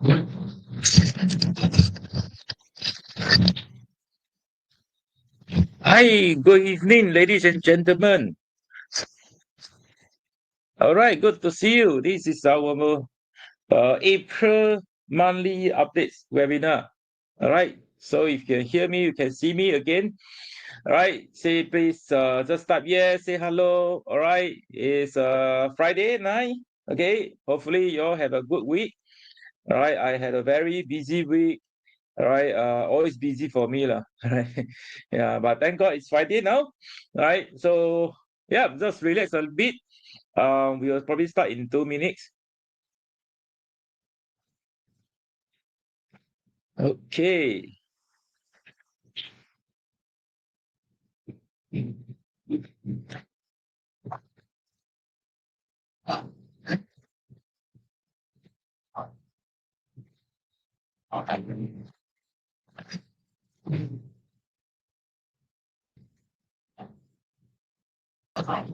Hi, good evening, ladies and gentlemen. All right, good to see you. This is our April monthly updates webinar. All right, so if you can hear me, you can see me again. All right, say please just type yes, say hello. All right, it's Friday night. Okay, hopefully you all have a good week. All right, I had a very busy week. All right, always busy for me lah. Right, yeah, but thank God it's Friday now. All right, so yeah, just relax a bit. We will probably start in 2 minutes. Okay.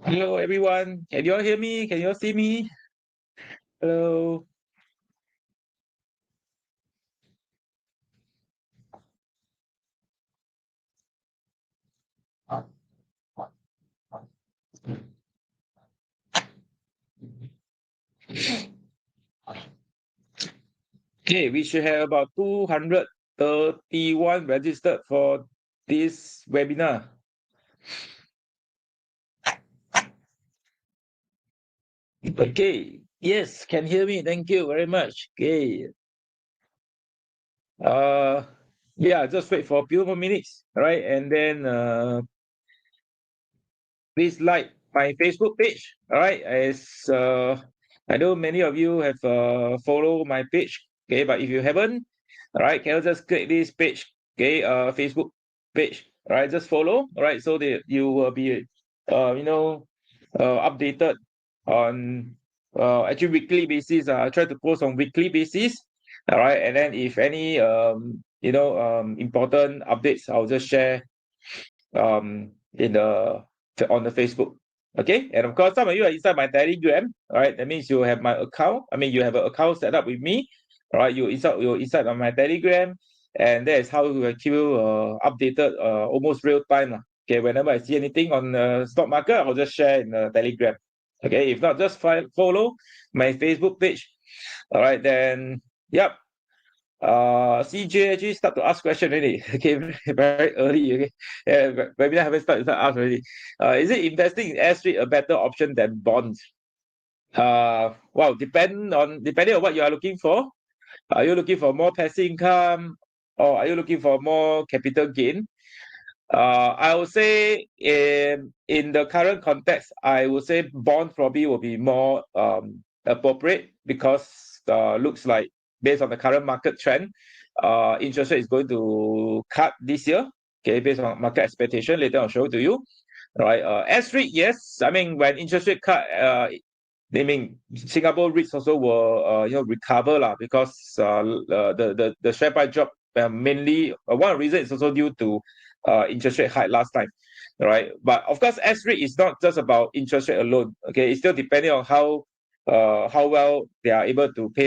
Hello, everyone. Can you all hear me? Can you all see me? Hello. Okay, we should have about 231 registered for this webinar. Okay. Yes, can hear me. Thank you very much. Okay. Uh, yeah, just wait for a few more minutes, right? And then please like my Facebook page. All right, as I know many of you have followed my page. Okay, but if you haven't, all right, can you just click this page? Okay, Facebook page. All right, just follow. All right, so that you will be updated on actually weekly basis. I try to post on weekly basis. All right, and then if any important updates, I'll just share in the on the Facebook. Okay, and of course, some of you are inside my Telegram. All right, that means you have my account. I mean, you have an account set up with me. All right, you're inside on my Telegram, and that is how we will keep you updated almost real time. Okay, whenever I see anything on the stock market, I'll just share in the Telegram. Okay, if not, just follow my Facebook page. All right, then, yep. CJ actually start to ask question already. Okay, very early. Okay, yeah, but maybe I haven't started to ask already. Is it investing in S street a better option than bonds? Well, depending on what you are looking for. Are you looking for more passive income, or are you looking for more capital gain? I would say in the current context, I would say bond probably will be more appropriate because looks like based on the current market trend, interest rate is going to cut this year. Okay, based on market expectation, later I'll show it to you. Right. S rate, yes. I mean, when interest rate cut, I mean Singapore REITs also will recover lah because the share price drop mainly one of the reasons is also due to interest rate hike last time, right? But of course, S rate is not just about interest rate alone. Okay, it's still depending on how well they are able to pay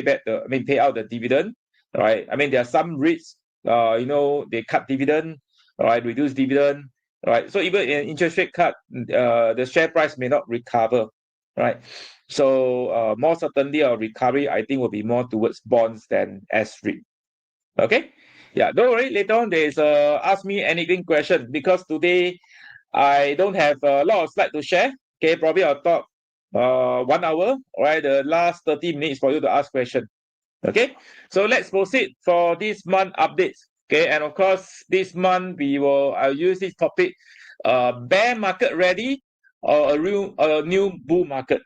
out the dividend, right? I mean, there are some REITs, they cut dividend, right, reduce dividend, right? So even in interest rate cut, the share price may not recover, right? So more certainly a recovery, I think, will be more towards bonds than S rate. Okay. Yeah, don't worry. Later on, there's ask me anything question because today I don't have a lot of slides to share. Okay, probably I'll talk 1 hour. All right, the last 30 minutes for you to ask question. Okay, so let's proceed for this month updates. Okay, and of course, this month I'll use this topic, bear market ready or a new bull market.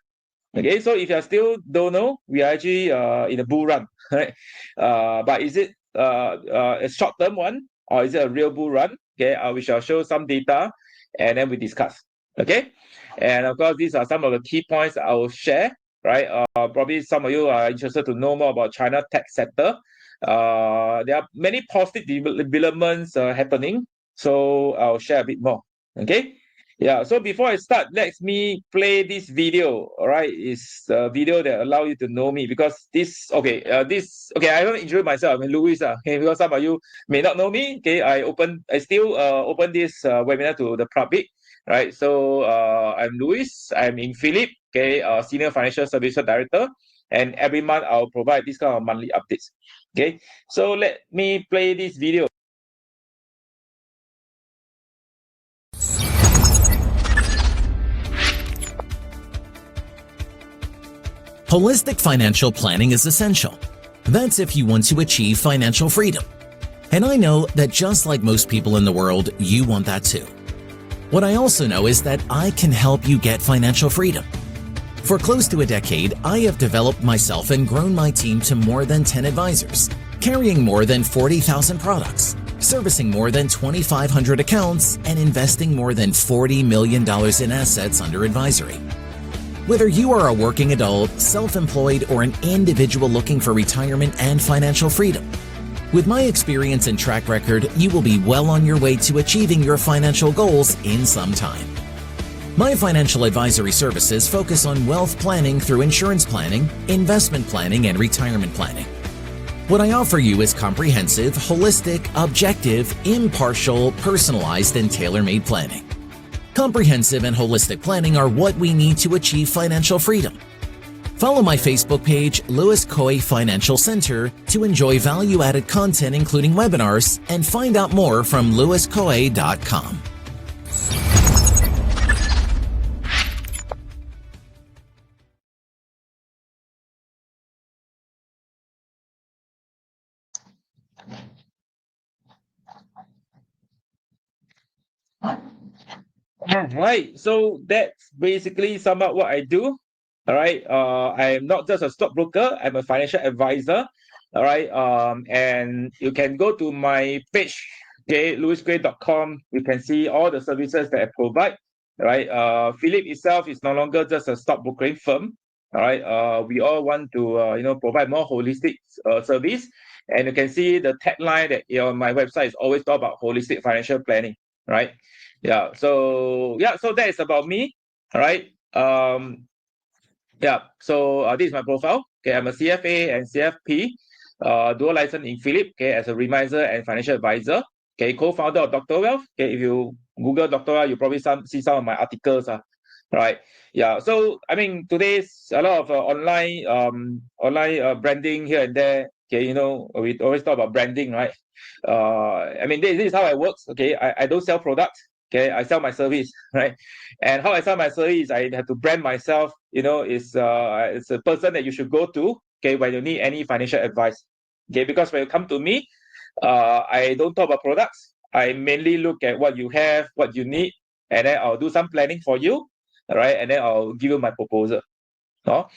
Okay, so if you still don't know, we are actually in a bull run, right? But is it a short-term one or is it a real bull run? Okay, we shall show some data and then we discuss. Okay, and of course, these are some of the key points I will share. Right, probably some of you are interested to know more about China tech sector. There are many positive developments happening, so I'll share a bit more. Okay. Yeah, so before I start, let me play this video. All right, it's a video that allow you to know me because I don't introduce myself. I'm Louis. Okay, because some of you may not know me. Okay, I still open this webinar to the public. Right, so I'm Louis. I'm in Philip. Okay, Senior Financial Services Director, and every month I'll provide this kind of monthly updates. Okay, so let me play this video. Holistic financial planning is essential. That's if you want to achieve financial freedom. And I know that just like most people in the world, you want that too. What I also know is that I can help you get financial freedom. For close to a decade, I have developed myself and grown my team to more than 10 advisors, carrying more than 40,000 products, servicing more than 2,500 accounts, and investing more than $40 million in assets under advisory. Whether you are a working adult, self-employed, or an individual looking for retirement and financial freedom, with my experience and track record, you will be well on your way to achieving your financial goals in some time. My financial advisory services focus on wealth planning through insurance planning, investment planning, and retirement planning. What I offer you is comprehensive, holistic, objective, impartial, personalized, and tailor-made planning. Comprehensive and holistic planning are what we need to achieve financial freedom. Follow my Facebook page, Louis Khoi Financial Center, to enjoy value-added content including webinars and find out more from louiskhoi.com. All right, so that's basically sum up what I do. All right, I am not just a stockbroker, I'm a financial advisor. All right, and you can go to my page, okay, louiskhoi.com. You can see all the services that I provide. All right, Philip itself is no longer just a stockbrokering firm. All right, we all want to provide more holistic service, and you can see the tagline that on my website is always talk about holistic financial planning. Right. So that is about me. All right. So this is my profile. Okay, I'm a CFA and CFP, dual license in Philip. Okay, as a remisier and financial advisor. Okay, co-founder of Dr. Wealth. Okay, if you Google Dr. Wealth, you probably see some of my articles. Right. Yeah. So I mean, today's a lot of online branding here and there. Okay, we always talk about branding, right? I mean, this is how I work. Okay, I don't sell products. Okay, I sell my service, right? And how I sell my service, I have to brand myself. It's a person that you should go to. Okay, when you need any financial advice. Okay, because when you come to me, I don't talk about products. I mainly look at what you have, what you need, and then I'll do some planning for you. All right, and then I'll give you my proposal. No?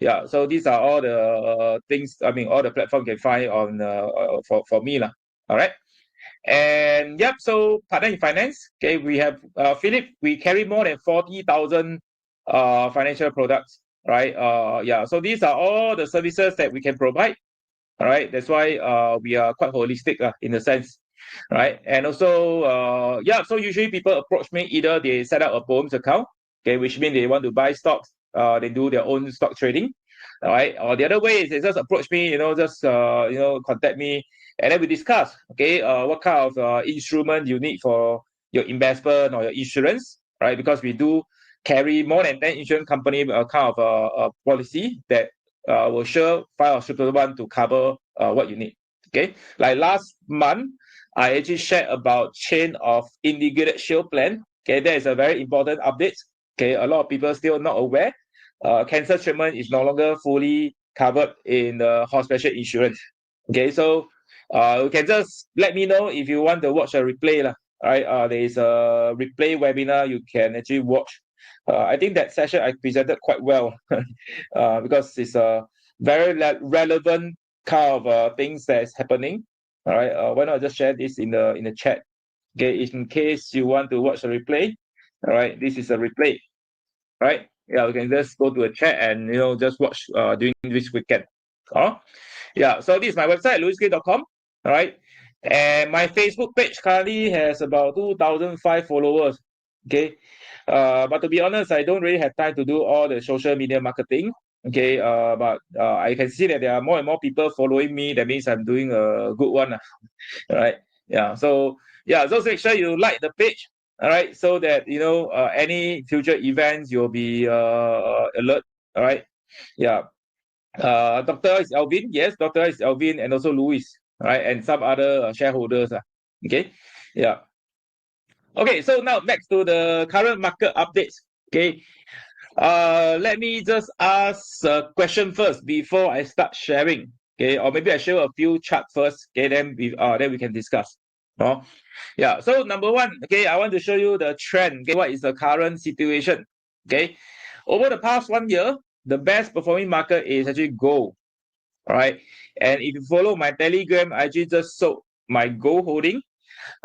Yeah. So these are all the things. I mean, all the platform you can find on for me lah. All right. And yep, so partner in finance. Okay, we have Philip. We carry more than 40,000 financial products, right? So these are all the services that we can provide. All right, that's why we are quite holistic in a sense, right? And also so usually people approach me, either they set up a BOEMS account, okay, which means they want to buy stocks, they do their own stock trading. All right, or the other way is they just approach me, just contact me, and then we discuss, okay, what kind of instrument you need for your investment or your insurance, right? Because we do carry more than 10 insurance company kind of a policy that will sure find a suitable one to cover what you need. Okay, like last month, I actually shared about chain of integrated shield plan. Okay, that is a very important update. Okay, a lot of people still not aware. Cancer treatment is no longer fully covered in the hospital insurance. Okay, so you can just let me know if you want to watch a replay lah. All right, there is a replay webinar you can actually watch. I think that session I presented quite well because it's a very relevant kind of things that is happening. All right, why not just share this in the chat? Okay, in case you want to watch the replay. All right, this is a replay. Right? Yeah, you can just go to a chat and just watch during this weekend. Yeah. So this is my website, louiskhoi.com. All right, and my Facebook page currently has about 2,005 followers. Okay, But to be honest, I don't really have time to do all the social media marketing. Okay, but I can see that there are more and more people following me. That means I'm doing a good one. All right. Yeah. So yeah, just make sure you like the page. All right, so that any future events you'll be alert. All right. Yeah. Dr. is Alvin. Yes, Dr. is Alvin, and also Louis. All right, and some other shareholders. Okay. Yeah. Okay. So now next to the current market updates. Okay. Let me just ask a question first before I start sharing. Okay, or maybe I show a few charts first. Okay, then we can discuss. Yeah. So number one, okay, I want to show you the trend. Okay, what is the current situation? Okay, over the past 1 year, the best performing market is actually gold. All right, and if you follow my Telegram, I actually just sold my gold holding.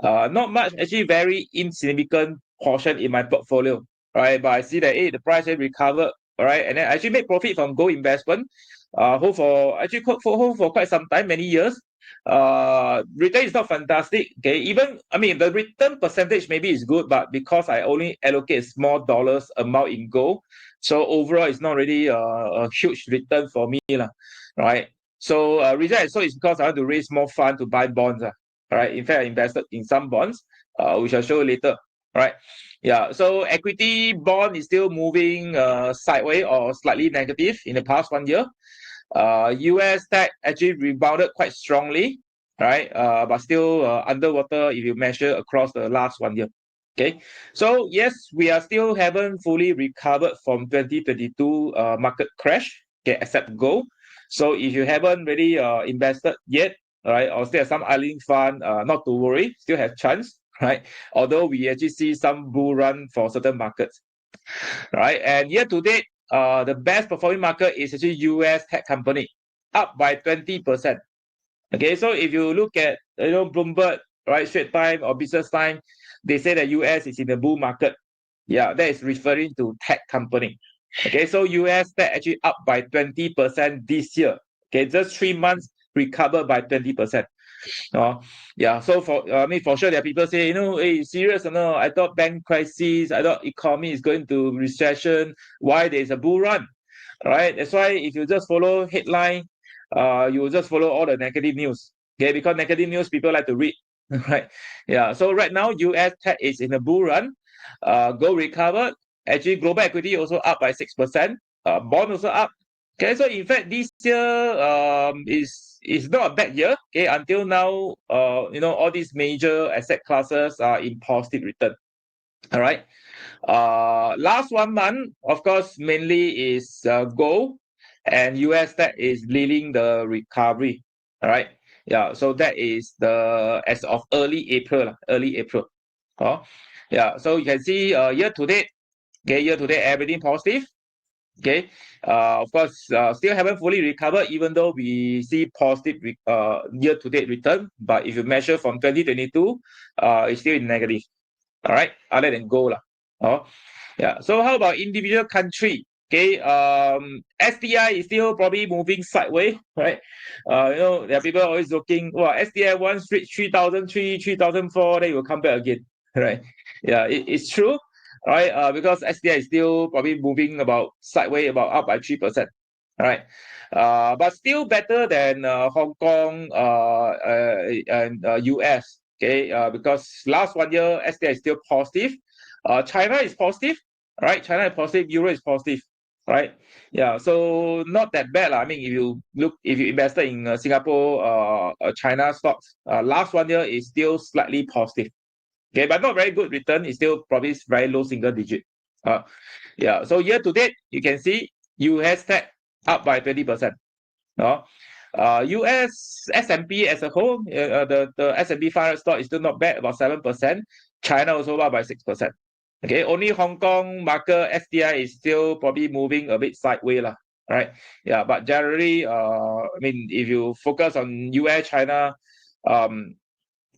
Not much, actually, very insignificant portion in my portfolio. Right, but I see that the price has recovered. All right, and then I actually made profit from gold investment. Hold for quite some time, many years. Return is not fantastic. Okay, even I mean the return percentage maybe is good, but because I only allocate small dollars amount in gold, so overall it's not really a huge return for me, lah. Right. So reason I sold is because I want to raise more fund to buy bonds. All right. In fact, I invested in some bonds, which I'll show you later. All right. Yeah. So equity bond is still moving sideways or slightly negative in the past 1 year. US tech actually rebounded quite strongly, right? But still underwater if you measure across the last 1 year. Okay. So yes, we are still haven't fully recovered from 2022 market crash. Okay, except gold. So if you haven't really invested yet, all right, or still have some idling fund, not to worry, still have chance, right? Although we actually see some bull run for certain markets, right? And year to date, the best performing market is actually US tech company, up by 20%. Okay, so if you look at Bloomberg, right, Straits Times or Business Time, they say that US is in the bull market. Yeah, that is referring to tech company. Okay, so US tech actually up by 20% this year. Okay, just 3 months recovered by 20%. Yeah, so for sure there are people say, hey, serious or no? I thought bank crisis, I thought economy is going to recession. Why there's a bull run? All right, that's why if you just follow headline, you will just follow all the negative news. Okay, because negative news people like to read. Right? Yeah. So right now, US tech is in a bull run. Gold recovered. Actually, global equity also up by 6%. Bond also up. Okay, so in fact, this year is not a bad year. Okay, until now, all these major asset classes are in positive return. All right. Last 1 month, of course, mainly is gold, and US tech is leading the recovery. All right. Yeah. So that is as of early April. Yeah. So you can see year to date. Okay, year to date everything positive. Okay. Of course, still haven't fully recovered, even though we see positive year to date return. But if you measure from 2022, it's still in negative. All right, other than gold lah. Yeah. So how about individual country? Okay. SDI is still probably moving sideways, right? There are people always looking. Well, SDI once reach 3,003, 3,004, then it will come back again, right? Yeah, it's true, right? Because SDI is still probably moving about sideways, about up by 3%. All right. But still better than Hong Kong and US. Okay. Because last 1 year SDI is still positive. China is positive, right? China is positive. Euro is positive, right? Yeah. So not that bad, lah. I mean, if you invested in Singapore, China stocks, last 1 year is still slightly positive. Okay, but not very good return. It's still probably very low single digit. Yeah. So year to date, you can see US tech up by 20%. US S&P as a whole, the S&P 500 stock is still not bad, about 7%. China also up by 6%. Okay, only Hong Kong market SDI is still probably moving a bit sideways, lah. Right? Yeah, but generally, I mean, if you focus on US, China,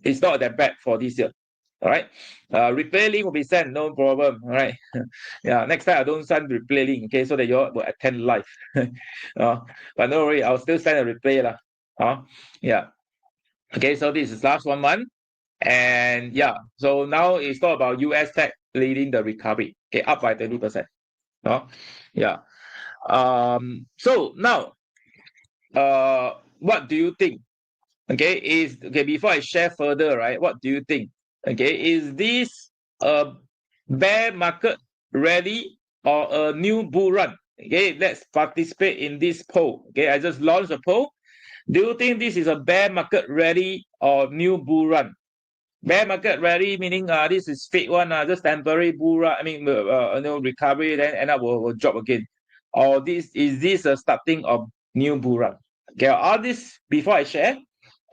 it's not that bad for this year. All right. Replay link will be sent, no problem. All right. Yeah. Next time I don't send replay link, okay, so that you all will attend live. But no worry, I'll still send a replay lah. Yeah. Okay, so this is last 1 month. And yeah, so now it's all about US tech leading the recovery. Okay, up by 20%. No? Yeah. So now, what do you think? Okay, before I share further, right? What do you think? Okay, is this a bear market rally or a new bull run? Okay, let's participate in this poll. Okay, I just launched a poll. Do you think this is a bear market rally or new bull run? Bear market rally meaning this is fake one, just temporary bull run. I mean, recovery, then end up will drop again. Or is this a starting of new bull run? Okay, all this before I share,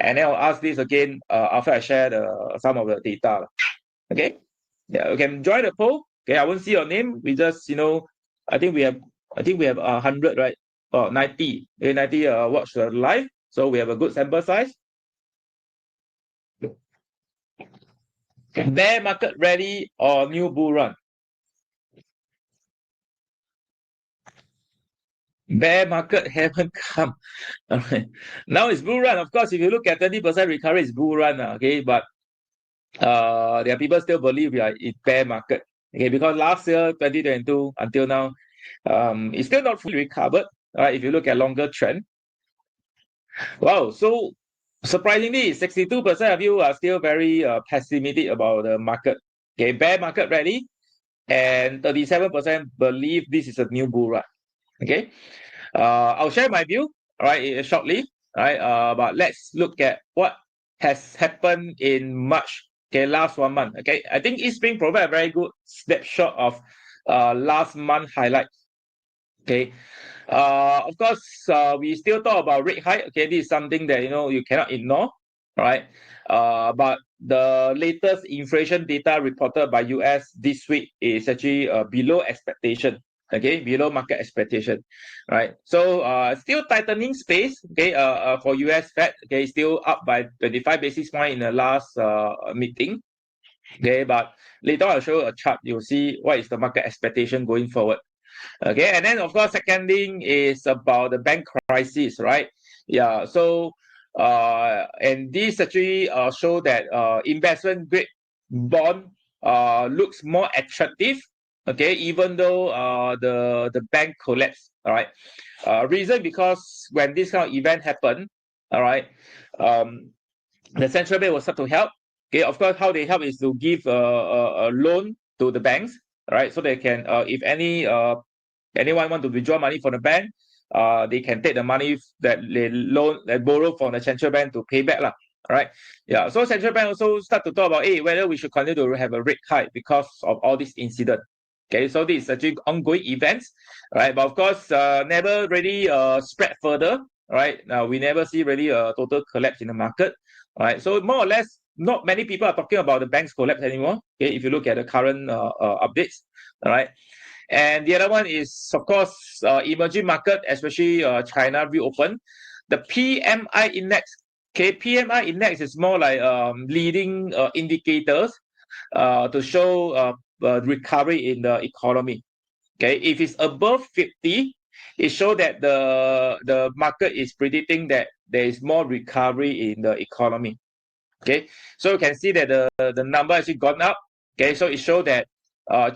and then I'll ask this again after I share some of the data. Okay, yeah, you can join the poll. Okay, I won't see your name. We just I think we have 100, right? Or 90. 90 watch the live, so we have a good sample size. Bear market rally or new bull run? Bear market haven't come. All right. Now it's bull run. Of course, if you look at 20% recovery, it's bull run. Okay, but there are people still believe we are in bear market. Okay, because last year, 2022, until now, it's still not fully recovered. Right, if you look at longer trend. Wow, so surprisingly, 62% of you are still very pessimistic about the market. Okay, bear market rally, and 37% believe this is a new bull run. Okay, I'll share my view, all right, shortly, all right. But let's look at what has happened in March. Okay, last 1 month. Okay, I think Eastspring provide a very good snapshot of last month highlights. Okay, of course, we still talk about rate hike. Okay, this is something that you cannot ignore, right? But the latest inflation data reported by US this week is actually below expectation. Okay, below market expectation, right? So still tightening space. Okay, for US Fed. Okay, still up by 25 basis points in the last meeting. Okay, but later I'll show a chart. You'll see what is the market expectation going forward. Okay, and then of course, second thing is about the bank crisis, right? Yeah, so and this actually show that investment grade bond looks more attractive. Okay, even though the bank collapse. All right, reason because when this kind of event happen, all right, the central bank will start to help. Okay, of course, how they help is to give a loan to the banks, right? So they can, if anyone want to withdraw money from the bank, they can take the money that they borrow from the central bank to pay back, lah. Right? Yeah. So central bank also start to talk about, hey, whether we should continue to have a rate hike because of all this incident. Okay, so this is actually ongoing events, right? But of course, never really spread further, right? Now we never see really a total collapse in the market, right? So more or less, not many people are talking about the bank's collapse anymore. Okay, if you look at the current updates, all right. And the other one is, of course, emerging market, especially China reopen. The PMI index. Okay, PMI index is more like leading indicators to show recovery in the economy. Okay, if it's above 50, it shows that the market is predicting that there is more recovery in the economy. Okay, so you can see that the number actually gone up. Okay, so it shows that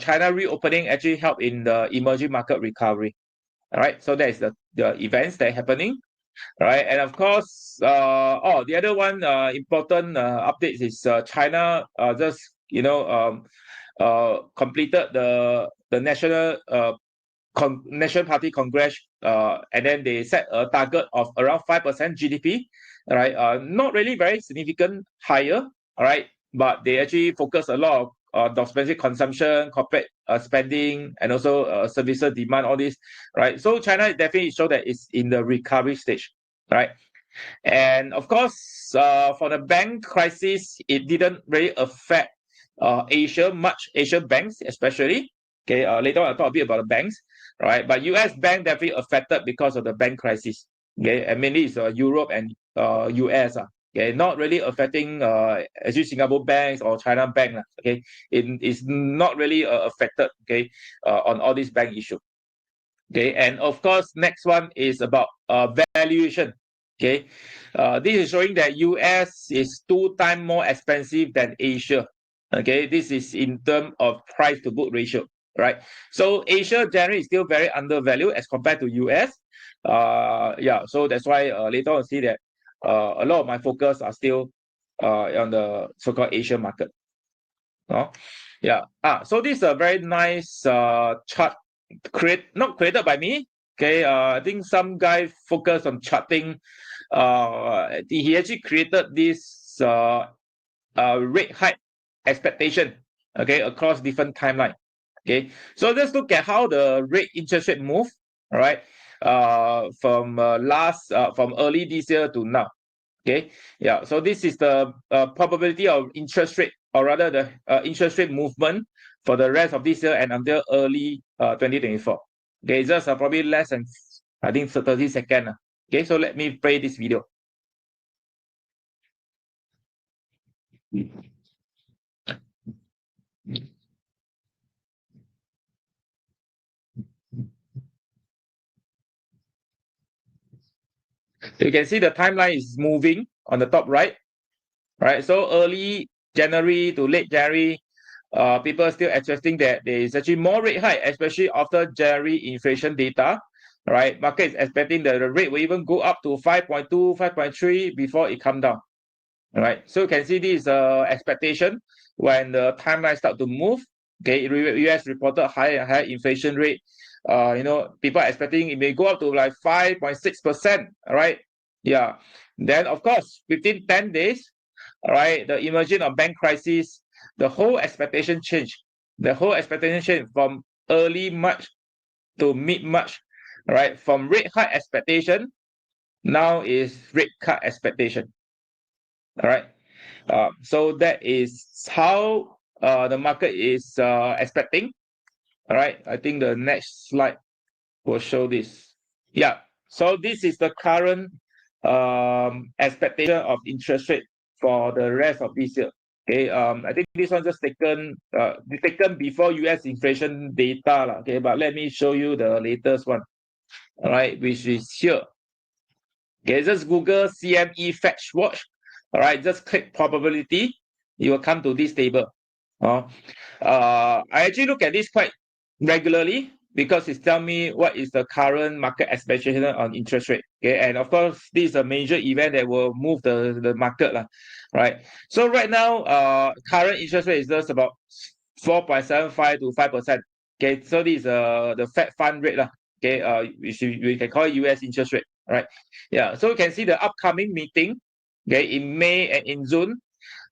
China reopening actually help in the emerging market recovery. All right, so that is the events that are happening. All right, and of course, the other one important updates is China just completed the national National Party Congress, and then they set a target of around 5% GDP. All right, not really very significant higher. All right, but they actually focus a lot of domestic consumption, corporate spending, and also services demand, all this, right? So China definitely show that it's in the recovery stage, right? And of course, for the bank crisis, it didn't really affect Asia much, Asian banks especially. Okay, later on I'll talk a bit about the banks, right? But US bank definitely affected because of the bank crisis. Okay, and mainly it's Europe and US. Okay, not really affecting actually Singapore banks or China bank. Okay, it is not really affected. Okay, on all these bank issue. Okay, and of course, next one is about valuation. Okay, this is showing that US is 2 times more expensive than Asia. Okay, this is in terms of price to book ratio, right? So Asia generally is still very undervalued as compared to US. Yeah, so that's why later on see that a lot of my focus are still on the so-called Asian market. Yeah. So this is a very nice chart not created by me. Okay, I think some guy focused on charting. He actually created this rate hike expectation, okay, across different timeline. Okay, so let's look at how the interest rate move. All right, from early this year to now. Okay, yeah. So this is the probability of interest rate, or rather the interest rate movement for the rest of this year and until early 2024. Okay, just probably less than, I think, 30 seconds. Okay, so let me play this video. You can see the timeline is moving on the top right. Right, so early January to late January, people are still expecting that there is actually more rate hike, especially after January inflation data. Right, market is expecting that the rate will even go up to 5.2, 5.3 before it come down. All right, so you can see this expectation when the timeline start to move. Okay, US reported higher and higher inflation rate. People are expecting it may go up to like 5.6%. All right, yeah. Then of course, within 10 days, all right, the emergence of bank crisis, the whole expectation changed. The whole expectation changed from early March to mid-March. All right, from rate hike expectation, now is rate cut expectation. All right, so that is how the market is expecting. All right, I think the next slide will show this. Yeah, so this is the current expectation of interest rate for the rest of this year. Okay, I think this one just taken before US inflation data. Okay, but let me show you the latest one. All right, which is here. Okay, just Google CME Fetch Watch. All right, just click probability. You will come to this table. I actually look at this quite regularly because it's telling me what is the current market expectation on interest rate. Okay, and of course, this is a major event that will move the market, right? So right now, current interest rate is just about 4.75 to 5%. Okay, so this is the Fed fund rate, okay, we can call it US interest rate, right? Yeah, so you can see the upcoming meeting, okay, in May and in June.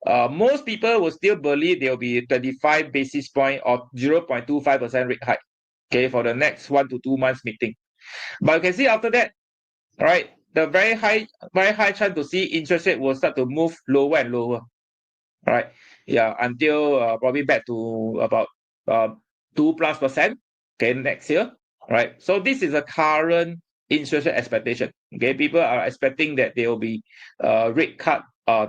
Most people will still believe there will be 25 basis point or 0.25% rate hike, okay, for the next 1 to 2 months meeting. But you can see after that, all right, the very high chance to see interest rate will start to move lower and lower. All right, yeah, until probably back to about 2+%, okay, next year. All right, so this is a current interest rate expectation. Okay, people are expecting that there will be rate cut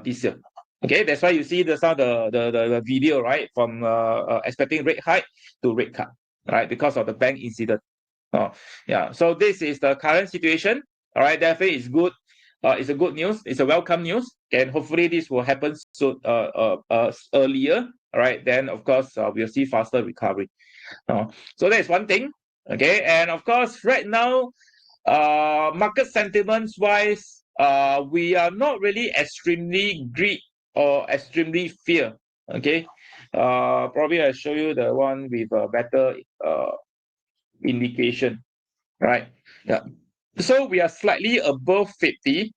this year. Okay, that's why you see the video, right, from expecting rate hike to rate cut, right, because of the bank incident. Yeah, so this is the current situation. All right, definitely it's good. It's a good news. It's a welcome news, and hopefully this will happen so earlier. All right, then of course we'll see faster recovery. So that's one thing. Okay, and of course right now, market sentiments wise, we are not really extremely greed or extremely fear. Okay, probably I'll show you the one with a better indication, right? Yeah, so we are slightly above 50.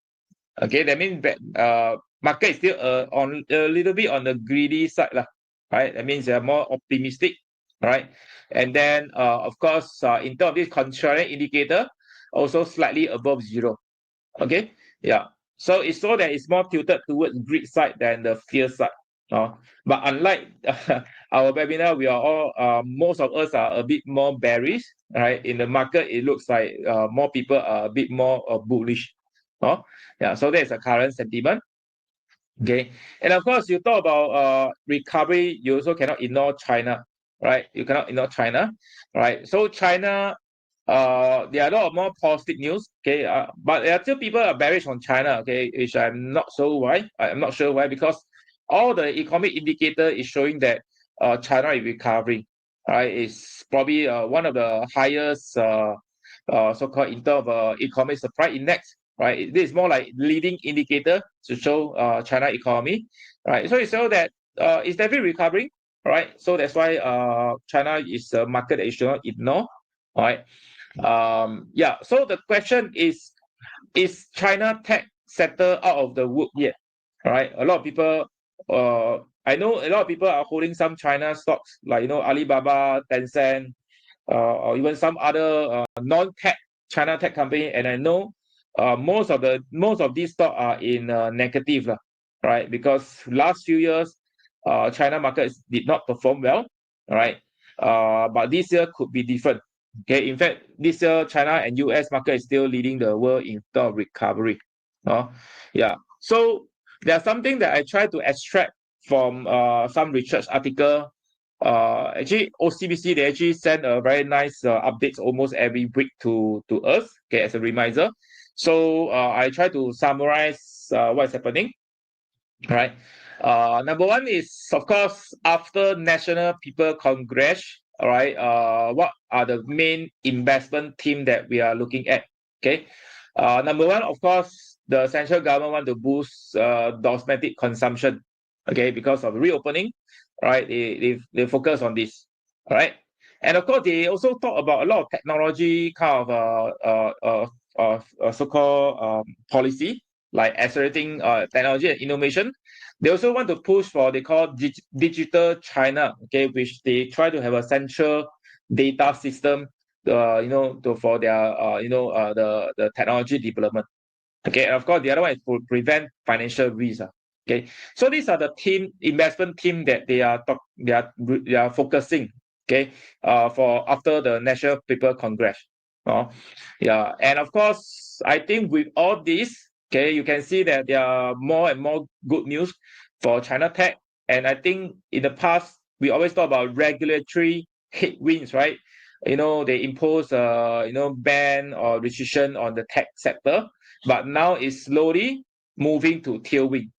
Okay, that means that market is still on a little bit on the greedy side, right? That means they are more optimistic, right? And then of course, in terms of this contrarian indicator, also slightly above 0. Okay, yeah. So it's so that it's more tilted towards greed side than the fear side. But unlike our webinar, we are all most of us are a bit more bearish, right? In the market, it looks like more people are a bit more bullish. Yeah, so that's the current sentiment. Okay, and of course, you talk about recovery, you also cannot ignore China, right? You cannot ignore China, right? So China there are a lot of more positive news. Okay, but there are still people are bearish on China. Okay, which I'm not sure why. I'm not sure why, because all the economic indicator is showing that China is recovering. Right, it's probably one of the highest so-called in terms of economic supply index. Right, this is more like leading indicator to show China economy. Right, so it shows that it's definitely recovering. Right, so that's why China is a market that you should not ignore. All right. Yeah, so the question is China tech sector out of the wood yet? All right, a lot of people, I know a lot of people are holding some China stocks, like Alibaba, Tencent, or even some other non-tech China tech company, and I know most of these stocks are in negative lah, right? Because last few years China markets did not perform well. All right, but this year could be different. Okay, in fact, this year China and US market is still leading the world in terms of recovery. Yeah. So there's something that I try to extract from some research article. Actually, OCBC, they actually send a very nice updates almost every week to us. Okay, as a reminder. So I try to summarize what's happening. Right. Number one is, of course, after National People Congress. All right. What are the main investment theme that we are looking at? Okay. Number one, of course, the central government want to boost domestic consumption. Okay, because of reopening. Right. They focus on this. All right. And of course, they also talk about a lot of technology kind of so-called policy, like accelerating technology and innovation. They also want to push for they call digital China, okay, which they try to have a central data system, for their the technology development. Okay, and of course the other one is to prevent financial risk. Okay, so these are the investment team that they are focusing. Okay, for after the National People Congress. Yeah, and of course I think with all this, okay, you can see that there are more and more good news for China tech. And I think in the past we always talk about regulatory headwinds, right? They impose ban or restriction on the tech sector, but now it's slowly moving to tailwind,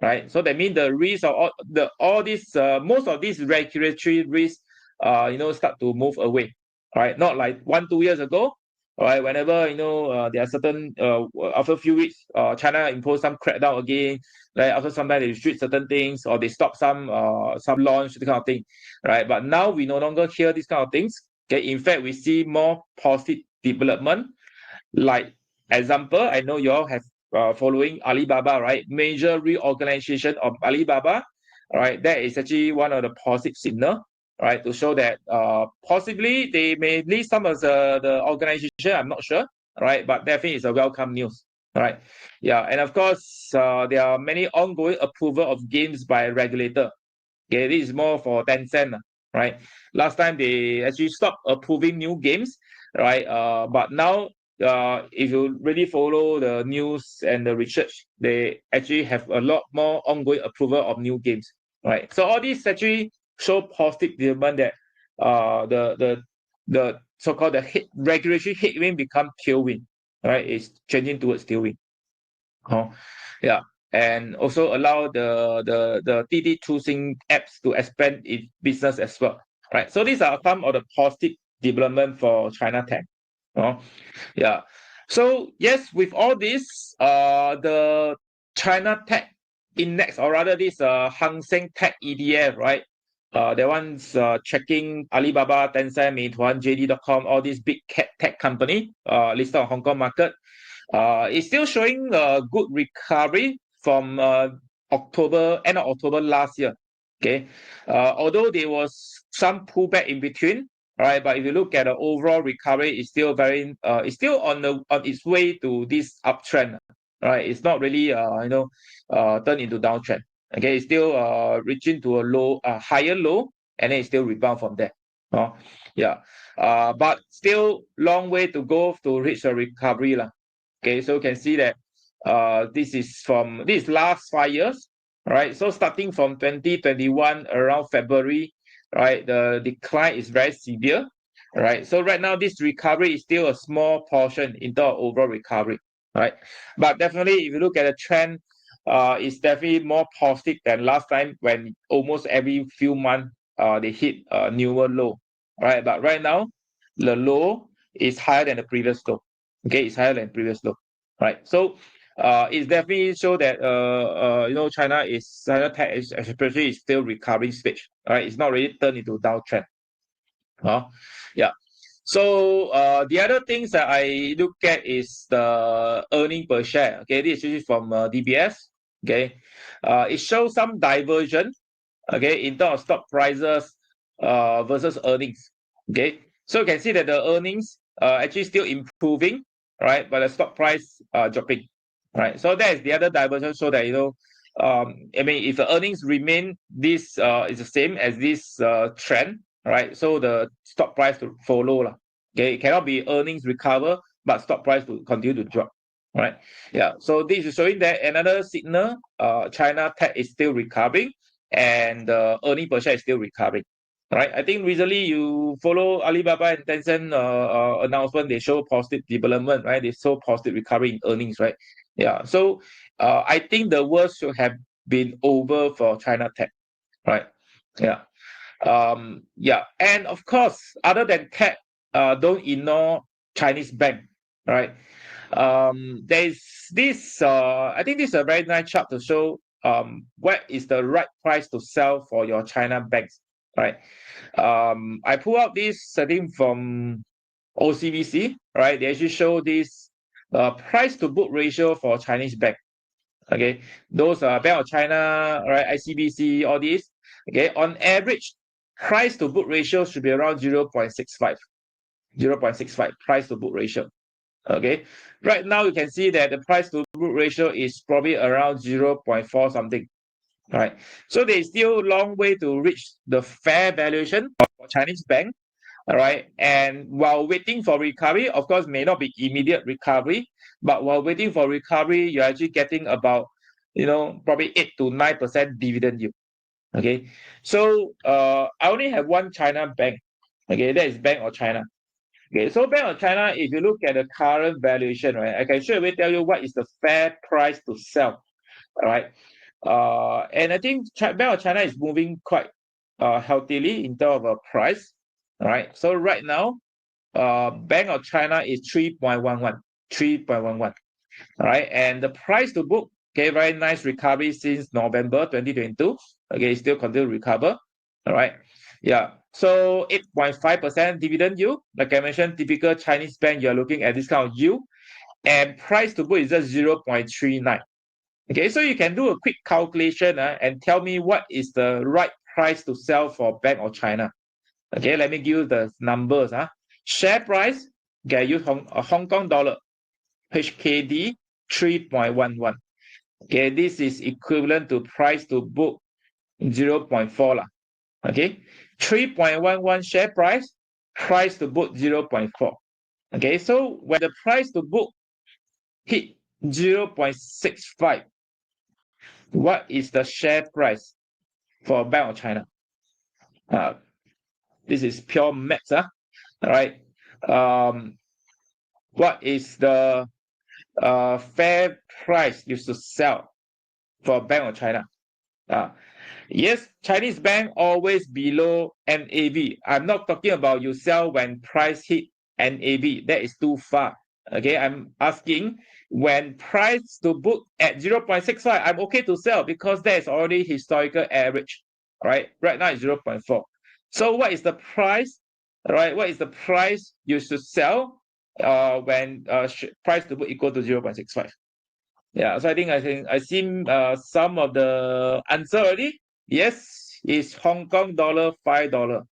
right? So that means the risk of all these most of these regulatory risks start to move away, right? Not like 1-2 years ago. All right, whenever there are certain after a few weeks, China impose some crackdown again. Right, after some time they restrict certain things or they stop some launch, this kind of thing. Right, but now we no longer hear these kind of things. Okay, in fact, we see more positive development. Like example, I know you all have following Alibaba, right? Major reorganization of Alibaba. All right, that is actually one of the positive signal, right, to show that possibly they may leave some of the organization. I'm not sure, right, but definitely it's a welcome news. All right, yeah, and of course there are many ongoing approval of games by regulator. Okay, this is more for Tencent, right? Last time they actually stopped approving new games, right? But now if you really follow the news and the research, they actually have a lot more ongoing approval of new games, right? So all these actually show positive development that the so-called regulatory headwind become tailwind, right? It's changing towards tailwind. Yeah, and also allow the TD choosing apps to expand its business as well, right? So these are some of the positive development for China tech. Yeah. So yes, with all this, the China Tech Index, or rather this Hang Seng Tech ETF, right? That one's checking Alibaba, Tencent, Meituan, JD.com, all these big tech company listed on Hong Kong market. It's still showing a good recovery from end of October last year. Okay, although there was some pullback in between. Right, but if you look at the overall recovery, it's still it's still on its way to this uptrend. Right, it's not really turn into downtrend. Okay, it's still reaching to a higher low, and then it still rebound from there. Yeah, but still long way to go to reach a recovery lah. Okay, so you can see that this is last 5 years. Right, so starting from 2021 around February. Right, the decline is very severe. right? So right now, this recovery is still a small portion in the overall recovery, right? But definitely, if you look at the trend, it's definitely more positive than last time when almost every few months they hit a newer low, right? But right now, the low is higher than the previous low. Okay, it's higher than previous low, right? So it's definitely show that China tech is especially is still recovering stage, right? It's not really turned into downtrend. Yeah. So the other things that I look at is the earning per share. Okay, this is from DBS. Okay, it shows some diversion. Okay, in terms of stock prices versus earnings. Okay, so you can see that the earnings actually still improving, right? But the stock price dropping, right? So that is the other diversion. So that I mean, if the earnings remain this is the same as this trend, right? So the stock price to follow lah. Okay, it cannot be earnings recover, but stock price to continue to drop, right? Yeah. So this is showing that another signal. China tech is still recovering, and the earning per share is still recovering. Right. I think recently you follow Alibaba and Tencent announcement. They show positive development, right? They show positive recovery in earnings, right? Yeah. So I think the worst should have been over for China tech, right? Yeah. Yeah. And of course, other than tech, don't ignore Chinese bank, right? There's this. I think this is a very nice chart to show what is the right price to sell for your China banks, right? I pull out this setting from OCBC, right? They actually show this price to book ratio for Chinese bank. Okay, those Bank of China, right? ICBC, all these. Okay, on average, price to book ratio should be around 0.65. 0.65 price to book ratio. Okay, right now you can see that the price to book ratio is probably around 0.4 something. Right, so there's still a long way to reach the fair valuation for Chinese bank. All right, and while waiting for recovery, of course, may not be immediate recovery, but while waiting for recovery, you're actually getting about, probably 8 to 9% dividend yield. Okay, so I only have one China bank. Okay, that is Bank of China. Okay, so Bank of China, if you look at the current valuation, right, I can straight away tell you what is the fair price to sell. All right. And I think Bank of China is moving quite healthily in terms of a price. All right. So right now, Bank of China is 3.11. 3.11. All right. And the price to book, okay, very nice recovery since November 2022. Okay, still continue to recover. All right. Yeah. So 8.5% dividend yield. Like I mentioned, typical Chinese bank, you're looking at this kind of yield. And price to book is just 0.39. Okay, so you can do a quick calculation and tell me what is the right price to sell for Bank of China. Okay, let me give you the numbers. Share price, okay, use Hong Kong dollar, HKD 3.11. Okay, this is equivalent to price to book 0.4 lah. Okay, 3.11 share price to book 0.4. Okay, so when the price to book hit 0.65, what is the share price for Bank of China? This is pure maths. All right. What is the fair price you should sell for Bank of China? Yes, Chinese bank always below NAV. I'm not talking about you sell when price hit NAV. That is too far. Okay, I'm asking when price to book at 0.65, I'm okay to sell because that is already historical average. All right, right now it's 0.4. So what is the price? All right, what is the price you should sell when price to book equal to 0.65? Yeah, so I think I seen some of the answer already. Yes, it's Hong Kong dollar $5.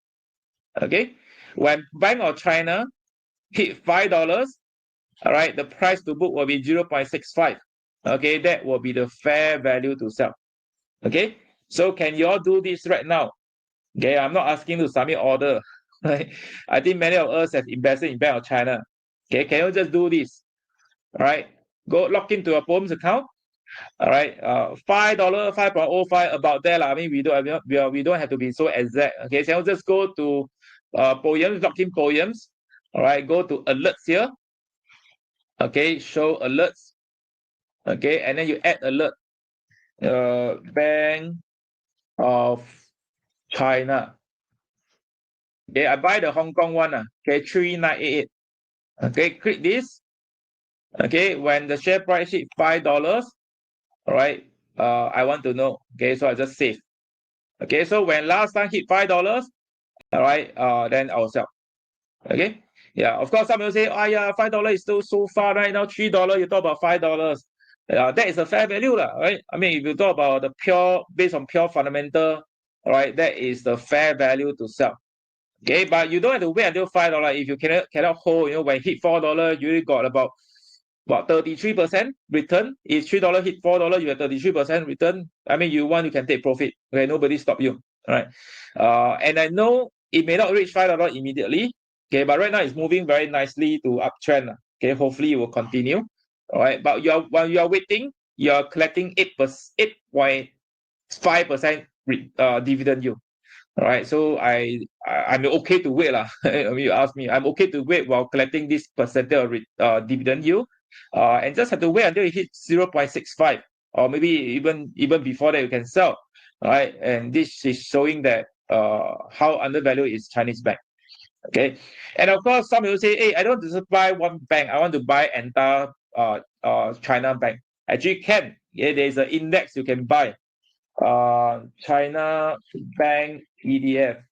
Okay, when Bank of China hit $5, all right, the price to book will be 0.65. Okay, that will be the fair value to sell. Okay, so can you all do this right now? Okay, I'm not asking to submit order. Right? I think many of us have invested in Bank of China. Okay, can you just do this? All right, go log into a POEMS account. All right, $5, 5.05, about there. I mean, we don't have to be so exact. Okay, so I'll just go to poems, lock-in poems. All right, go to alerts here. Okay, show alerts. Okay, and then you add alert. Bank of China. Okay, I buy the Hong Kong one. Okay, 3988. Okay, click this. Okay, when the share price hit $5, all right, I want to know. Okay, so I just save. Okay, so when last time hit $5, all right, then I'll sell. Okay, yeah, of course, some people say, oh yeah, $5 is still so far right now. $3, you talk about $5. That is a fair value, right? I mean, if you talk about the pure, based on pure fundamental, all right, that is the fair value to sell. Okay, but you don't have to wait until $5. If you cannot hold, when it hit $4, you already got about 33% return. If $3 hit $4, you have 33% return. I mean, you can take profit. Okay, nobody stop you. All right. And I know it may not reach $5 immediately. Okay, but right now it's moving very nicely to uptrend. Okay, hopefully it will continue. All right, but while you are waiting, you are collecting 8.5% dividend yield. All right, so I'm okay to wait lah. I mean, you ask me, I'm okay to wait while collecting this percentage of dividend yield, and just have to wait until it hits 0.65, or maybe even before that you can sell. All right, and this is showing that how undervalued is Chinese bank. Okay, and of course some people say, hey, I don't want to just buy one bank, I want to buy entire China bank. Actually can. Yeah, there's an index you can buy. China Bank ETF.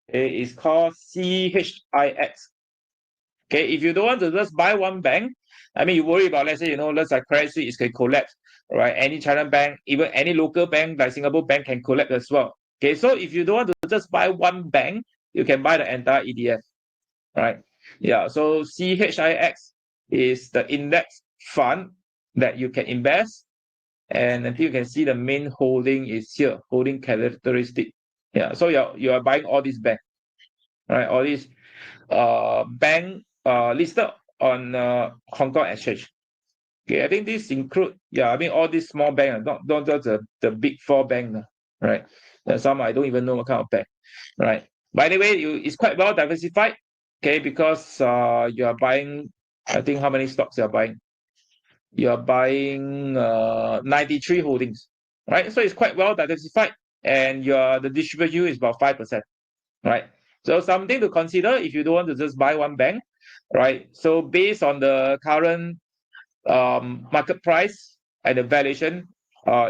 It is called CHIX. Okay, if you don't want to just buy one bank, I mean, you worry about, let's say, let's say Credit Suisse can collapse, right? Any China bank, even any local bank like Singapore Bank can collapse as well. Okay, so if you don't want to just buy one bank, you can buy the entire ETF, right? Yeah, so CHIX is the index fund that you can invest. And until you can see the main holding is here, holding characteristic. Yeah, so you are buying all these banks, right? All these bank listed on Hong Kong Exchange. Okay, I think this include, I mean, all these small banks, not just the big four banks, right? Some I don't even know what kind of bank, right? By the way, it's quite well diversified, okay, because you are buying, I think how many stocks you are buying? You are buying 93 holdings, right? So it's quite well diversified, and the distribution yield is about 5%, right? So something to consider if you don't want to just buy one bank, right? So based on the current market price and the valuation,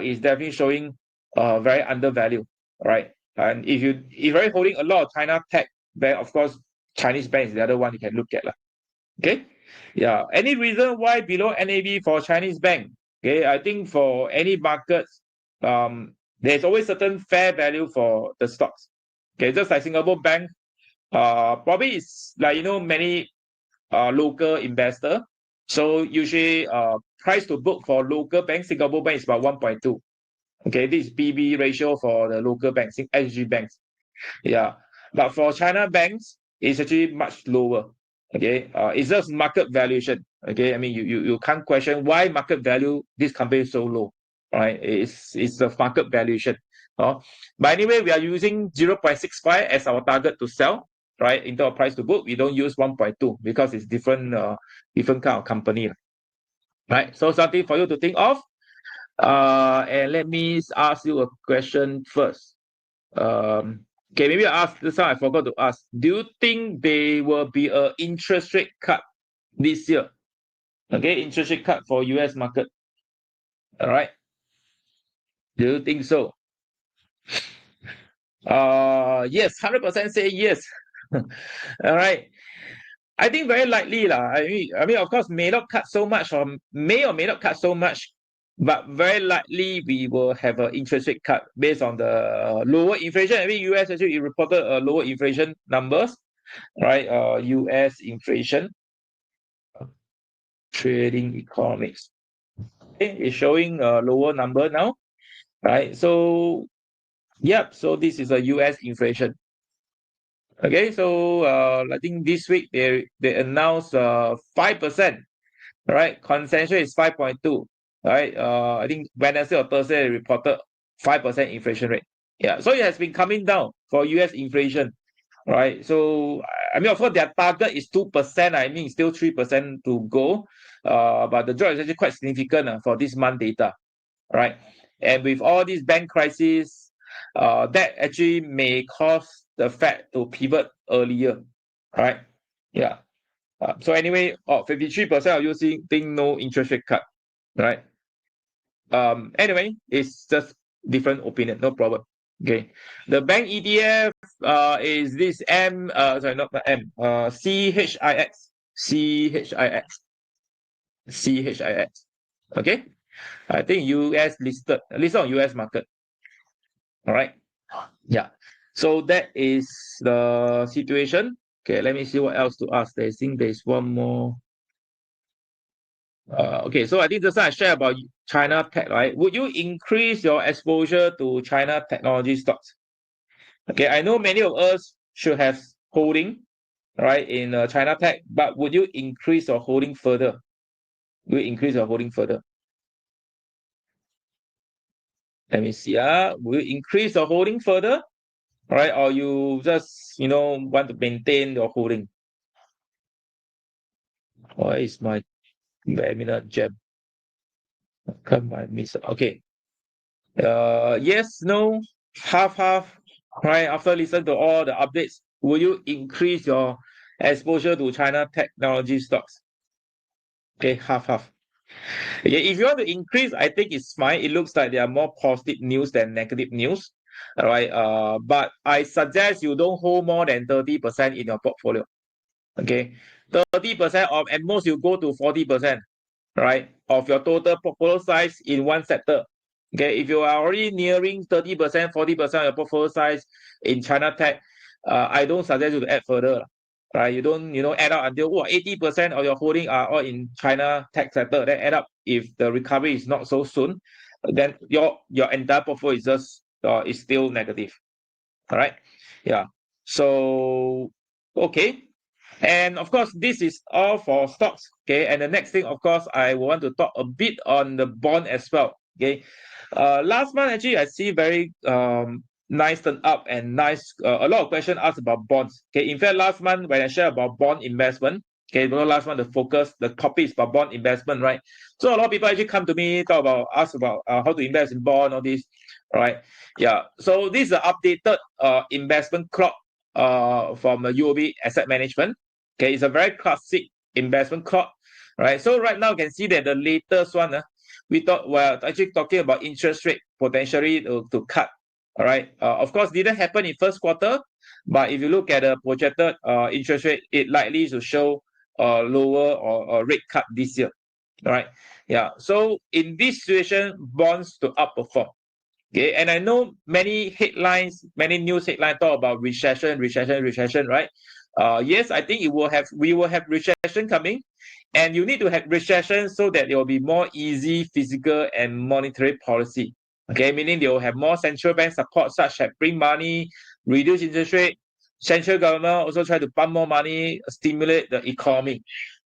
is definitely showing very undervalued, right? And if you're holding a lot of China tech bank, of course, Chinese bank is the other one you can look at, okay. Yeah, any reason why below NAV for Chinese bank? Okay, I think for any markets, there's always certain fair value for the stocks. Okay, just like Singapore Bank, probably it's like many local investor. So usually price to book for local bank, Singapore Bank is about 1.2. Okay, this is PB ratio for the local banks, SG banks. Yeah, but for China banks, it's actually much lower. Okay, it's just market valuation. Okay, I mean, you can't question why market value this company is so low, right? It's the market valuation. But anyway, we are using 0.65 as our target to sell, right? In terms of price to book, we don't use 1.2 because it's different kind of company, right? So something for you to think of. And let me ask you a question first. Okay, maybe I ask this one. I forgot to ask. Do you think there will be an interest rate cut this year? Okay, interest rate cut for US market. All right. Do you think so? Yes, 100% say yes. All right. I think very likely lah. I mean, of course, may not cut so much, or may not cut so much, but very likely we will have an interest rate cut based on the lower inflation. I mean, US actually reported lower inflation numbers, right? US inflation, trading economics. Okay, it's showing a lower number now, right? So, yep. So this is a US inflation. Okay, so I think this week they announced 5%. Right, consensus is 5.2. Right, I think Wednesday or Thursday they reported 5% inflation rate. Yeah, so it has been coming down for US inflation. right? So I mean, of course, their target is 2%. I mean, still 3% to go. But the drop is actually quite significant for this month data, right? And with all these bank crises, that actually may cause the Fed to pivot earlier, right? Yeah. So anyway, 53% of you think no interest rate cut, right? Anyway, it's just different opinion, no problem. Okay. The bank ETF is this sorry, not M, CHIX. CHIX. CHIX. Okay. I think US listed on US market. All right. Yeah. So that is the situation. Okay, let me see what else to ask. I think there's one more. Okay, so I think just now I shared about China Tech, right? Would you increase your exposure to China technology stocks? Okay, I know many of us should have holding, right, in China Tech, but would you increase your holding further? Will you increase your holding further? Let me see. Will you increase your holding further? Right? Or you just, want to maintain your holding? Why is my webinar jam? Come on, miss. Okay. Yes, no, half. Right? After listen to all the updates, will you increase your exposure to China technology stocks? Okay, half. Yeah, if you want to increase, I think it's fine. It looks like there are more positive news than negative news. All right. But I suggest you don't hold more than 30% in your portfolio. Okay. 30% of at most you go to 40%, right? Of your total portfolio size in one sector. Okay. If you are already nearing 30%, 40% of your portfolio size in China Tech, I don't suggest you to add further. Right, you don't add up until 80% of your holding are all in China tech sector. Then add up, if the recovery is not so soon, then your entire portfolio is just is still negative. All right, yeah. So okay, and of course this is all for stocks. Okay, and the next thing, of course, I want to talk a bit on the bond as well. Okay, last month actually I see very nice turn up and nice a lot of questions asked about bonds. Okay, in fact, last month when I shared about bond investment, okay, last month the topic is about bond investment, right? So a lot of people actually come to me, ask about how to invest in bond, all this, right? Yeah. So this is the updated investment clock from the UOB Asset Management. Okay, it's a very classic investment clock, right? So right now you can see that the latest one, we thought we're actually talking about interest rate potentially to cut. All right. Of course, didn't happen in first quarter, but if you look at the projected interest rate, it likely to show lower or rate cut this year. All right. Yeah. So in this situation, bonds to outperform. Okay. And I know many news headlines talk about recession, right? Yes, I think we will have recession coming, and you need to have recession so that there will be more easy fiscal and monetary policy. Okay, meaning they will have more central bank support, such as bring money, reduce interest rate. Central government also try to pump more money, stimulate the economy.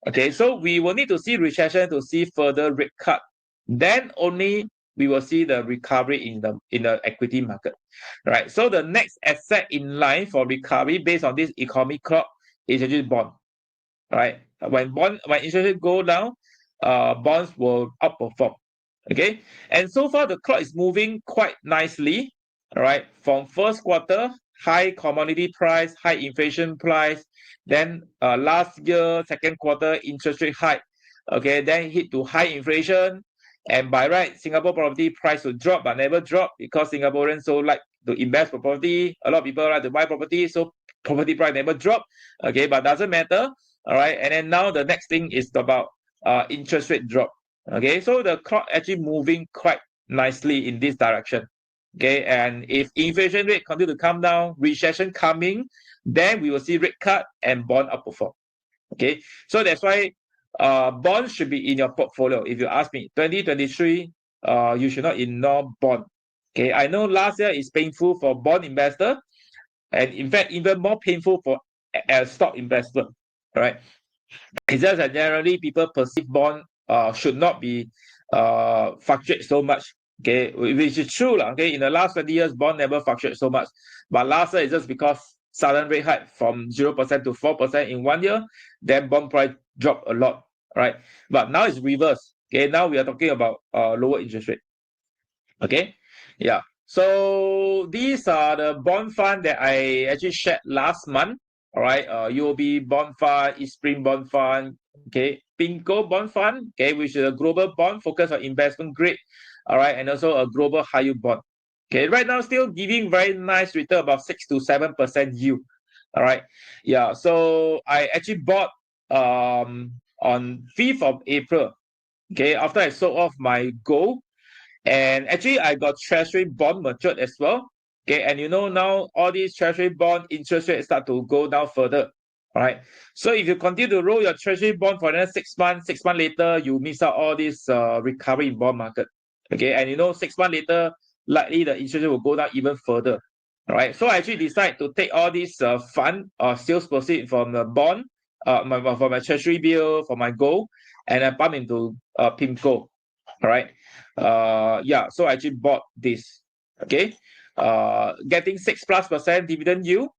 Okay, so we will need to see recession to see further rate cut. Then only we will see the recovery in the equity market. Right. So the next asset in line for recovery based on this economic clock is actually bond. Right. When interest rate go down, bonds will outperform. Okay, and so far the clock is moving quite nicely. All right, from first quarter, high commodity price, high inflation price, then last year second quarter interest rate hike. Okay, then hit to high inflation, and by right Singapore property price will drop, but never drop because Singaporeans so like to invest for property. A lot of people like to buy property, so property price never drop. Okay, but doesn't matter. All right, and then now the next thing is about interest rate drop. Okay, so the clock actually moving quite nicely in this direction. Okay, and if inflation rate continue to come down, recession coming, then we will see rate cut and bond outperform. Okay, so that's why bonds should be in your portfolio. If you ask me, 2023, you should not ignore bond. Okay, I know last year is painful for bond investor, and in fact even more painful for a stock investor. Right? It's just that generally people perceive bond should not be fluctuate so much. Okay, which is true. Okay, in the last 20 years, bond never fluctuate so much. But last year is just because sudden rate hike from 0% to 4% in 1 year, then bond price dropped a lot, right? But now it's reverse. Okay, now we are talking about lower interest rate. Okay, yeah. So these are the bond fund that I actually shared last month. All right, UOB bond fund, Eastspring bond fund, okay, PIMCO bond fund, okay, which is a global bond focused on investment grade, all right, and also a global high yield bond. Okay, right now still giving very nice return, about 6 to 7% yield. All right, yeah. So I actually bought on 5th of April. Okay, after I sold off my gold. And actually, I got treasury bond matured as well. Okay, and you know now all these treasury bond interest rates start to go down further. All right. So if you continue to roll your treasury bond for another 6 months, 6 months later, you miss out all this recovery in bond market. Okay, and you know 6 months later, likely the interest rate will go down even further. All right. So I actually decided to take all these fund or sales proceeds from the bond, for my treasury bill, for my gold, and I pump into PIMCO. All right. Yeah, so I actually bought this. Okay. Getting 6+% dividend yield.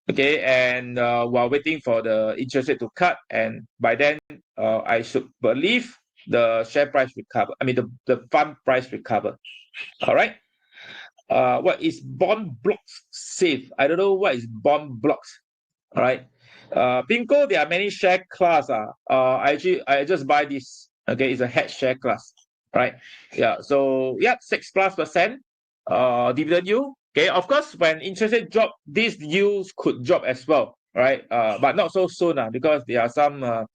Okay, and while waiting for the interest rate to cut, and by then I should believe the share price recover. I mean the fund price recover. All right. What is bond blocks safe? I don't know what is bond blocks. All right. PIMCO, there are many share class. I just buy this. Okay, it's a hedge share class. Right. Yeah. So yeah, 6+% dividend yield. Okay. Of course, when interest rate drop, these yields could drop as well. Right. But not so soon. Because there are some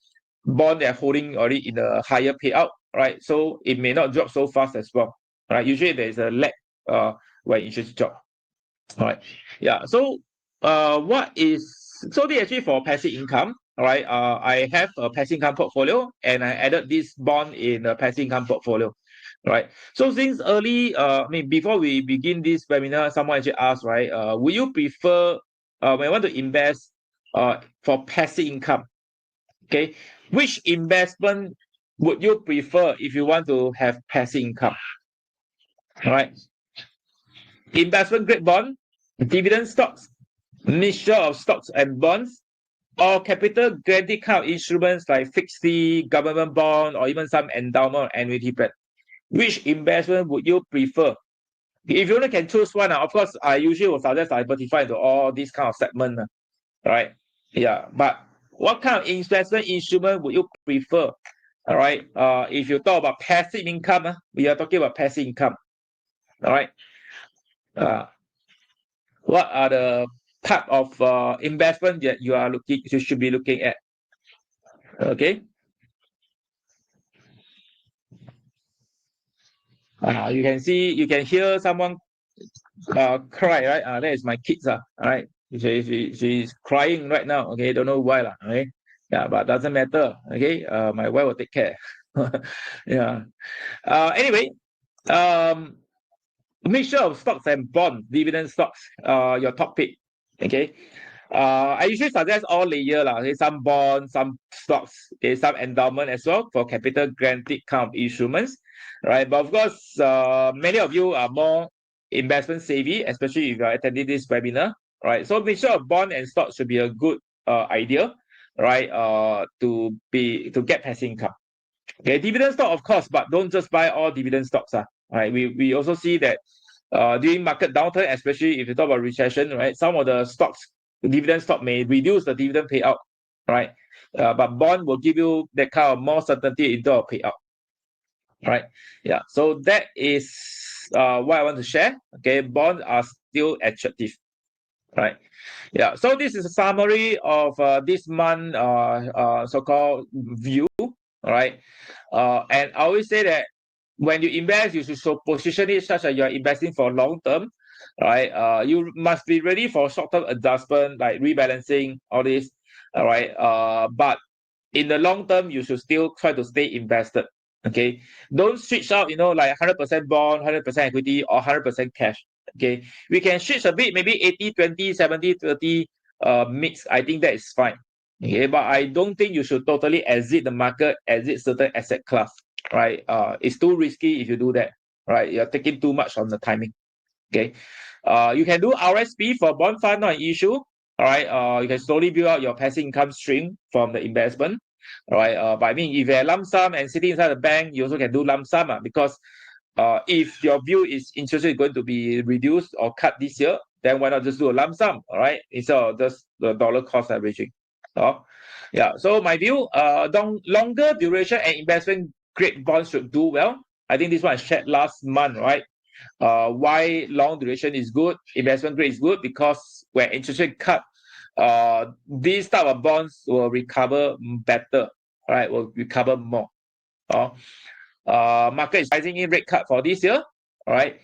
bond they're holding already in a higher payout. Right. So it may not drop so fast as well. Right. Usually there is a lag when interest drop. All right. Yeah. So so they actually for passive income. All right, I have a passive income portfolio, and I added this bond in a passive income portfolio. Right. So since early, before we begin this webinar, someone actually asked, right, would you prefer when you want to invest for passive income? Okay, which investment would you prefer if you want to have passive income? All right, investment grade bond, dividend stocks, mixture of stocks and bonds, or capital guaranteed kind of instruments like fixed D, government bond, or even some endowment or annuity plan. Which investment would you prefer? If you only can choose one, of course, I usually will suggest diversify into all these kind of segments, right? Yeah, but what kind of investment instrument would you prefer? All right. If you talk about passive income, we are talking about passive income. All right. What are the type of investment that you should be looking at? Okay. You can hear someone cry, right? That is my kids. All right. She's crying right now. Okay, don't know why. Okay. Yeah, but doesn't matter. Okay. My wife will take care. Yeah. Anyway, mixture of stocks and bonds, dividend stocks, your top pick. Okay. I usually suggest all layer okay, some bonds, some stocks, okay, some endowment as well for capital guaranteed kind of instruments, right? But of course, many of you are more investment savvy, especially if you are attending this webinar, right? So mixture of bond and stock should be a good idea, right? To get passive income. Okay, dividend stock, of course, but don't just buy all dividend stocks. Right? We also see that during market downturn, especially if you talk about recession, right? Some of the stocks, dividend stock may reduce the dividend payout, right? But bond will give you that kind of more certainty in terms of payout. Right? Yeah. So that is what I want to share. Okay, bonds are still attractive. Right. Yeah. So this is a summary of this month so-called view. All right. And I always say that when you invest, you should position it such that you are investing for long term. Right. You must be ready for short-term adjustment like rebalancing, all this. All right. But in the long term, you should still try to stay invested. Okay. Don't switch out, like 100% bond, 100% equity, or 100% cash. Okay. We can switch a bit, maybe 80-20, 70-30 mix. I think that is fine. Okay. But I don't think you should totally exit the market, exit certain asset class. Right. It's too risky if you do that. Right. You're taking too much on the timing. Okay. You can do RSP for bond fund, not an issue. all right, you can slowly build out your passive income stream from the investment, all right. But I mean, if you have lump sum and sitting inside the bank, you also can do lump sum, because if your view is interest rate going to be reduced or cut this year, then why not just do a lump sum, all right, instead of just the dollar cost averaging. Yeah, so my view, longer duration and investment grade bonds should do well. I think this one I shared last month, right? Why long duration is good, investment grade is good, because when interest rate cut, these type of bonds will recover better, right? Will recover more. Market is pricing in rate cut for this year, all right.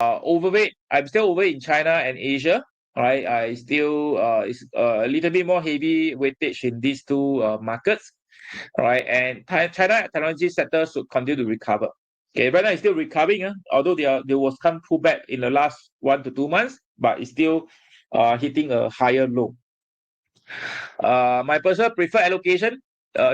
Overweight, I'm still overweight in China and Asia, all right. I still is a little bit more heavy weightage in these two markets, all right. And China technology sector should continue to recover. Okay, right now it's still recovering, although there was some pullback in the last 1 to 2 months, but it's still hitting a higher low. My personal preferred allocation,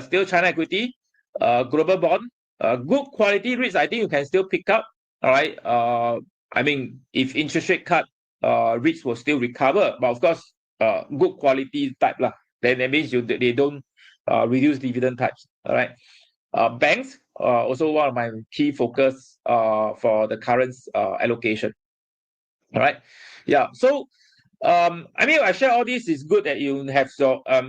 still China equity, global bond, good quality REITs. I think you can still pick up. All right. I mean, if interest rate cut, REITs will still recover, but of course, good quality type lah. Then that means they don't reduce dividend types. All right. Banks, also one of my key focus for the current allocation. All right. Yeah. So I mean, I share all this is good that you have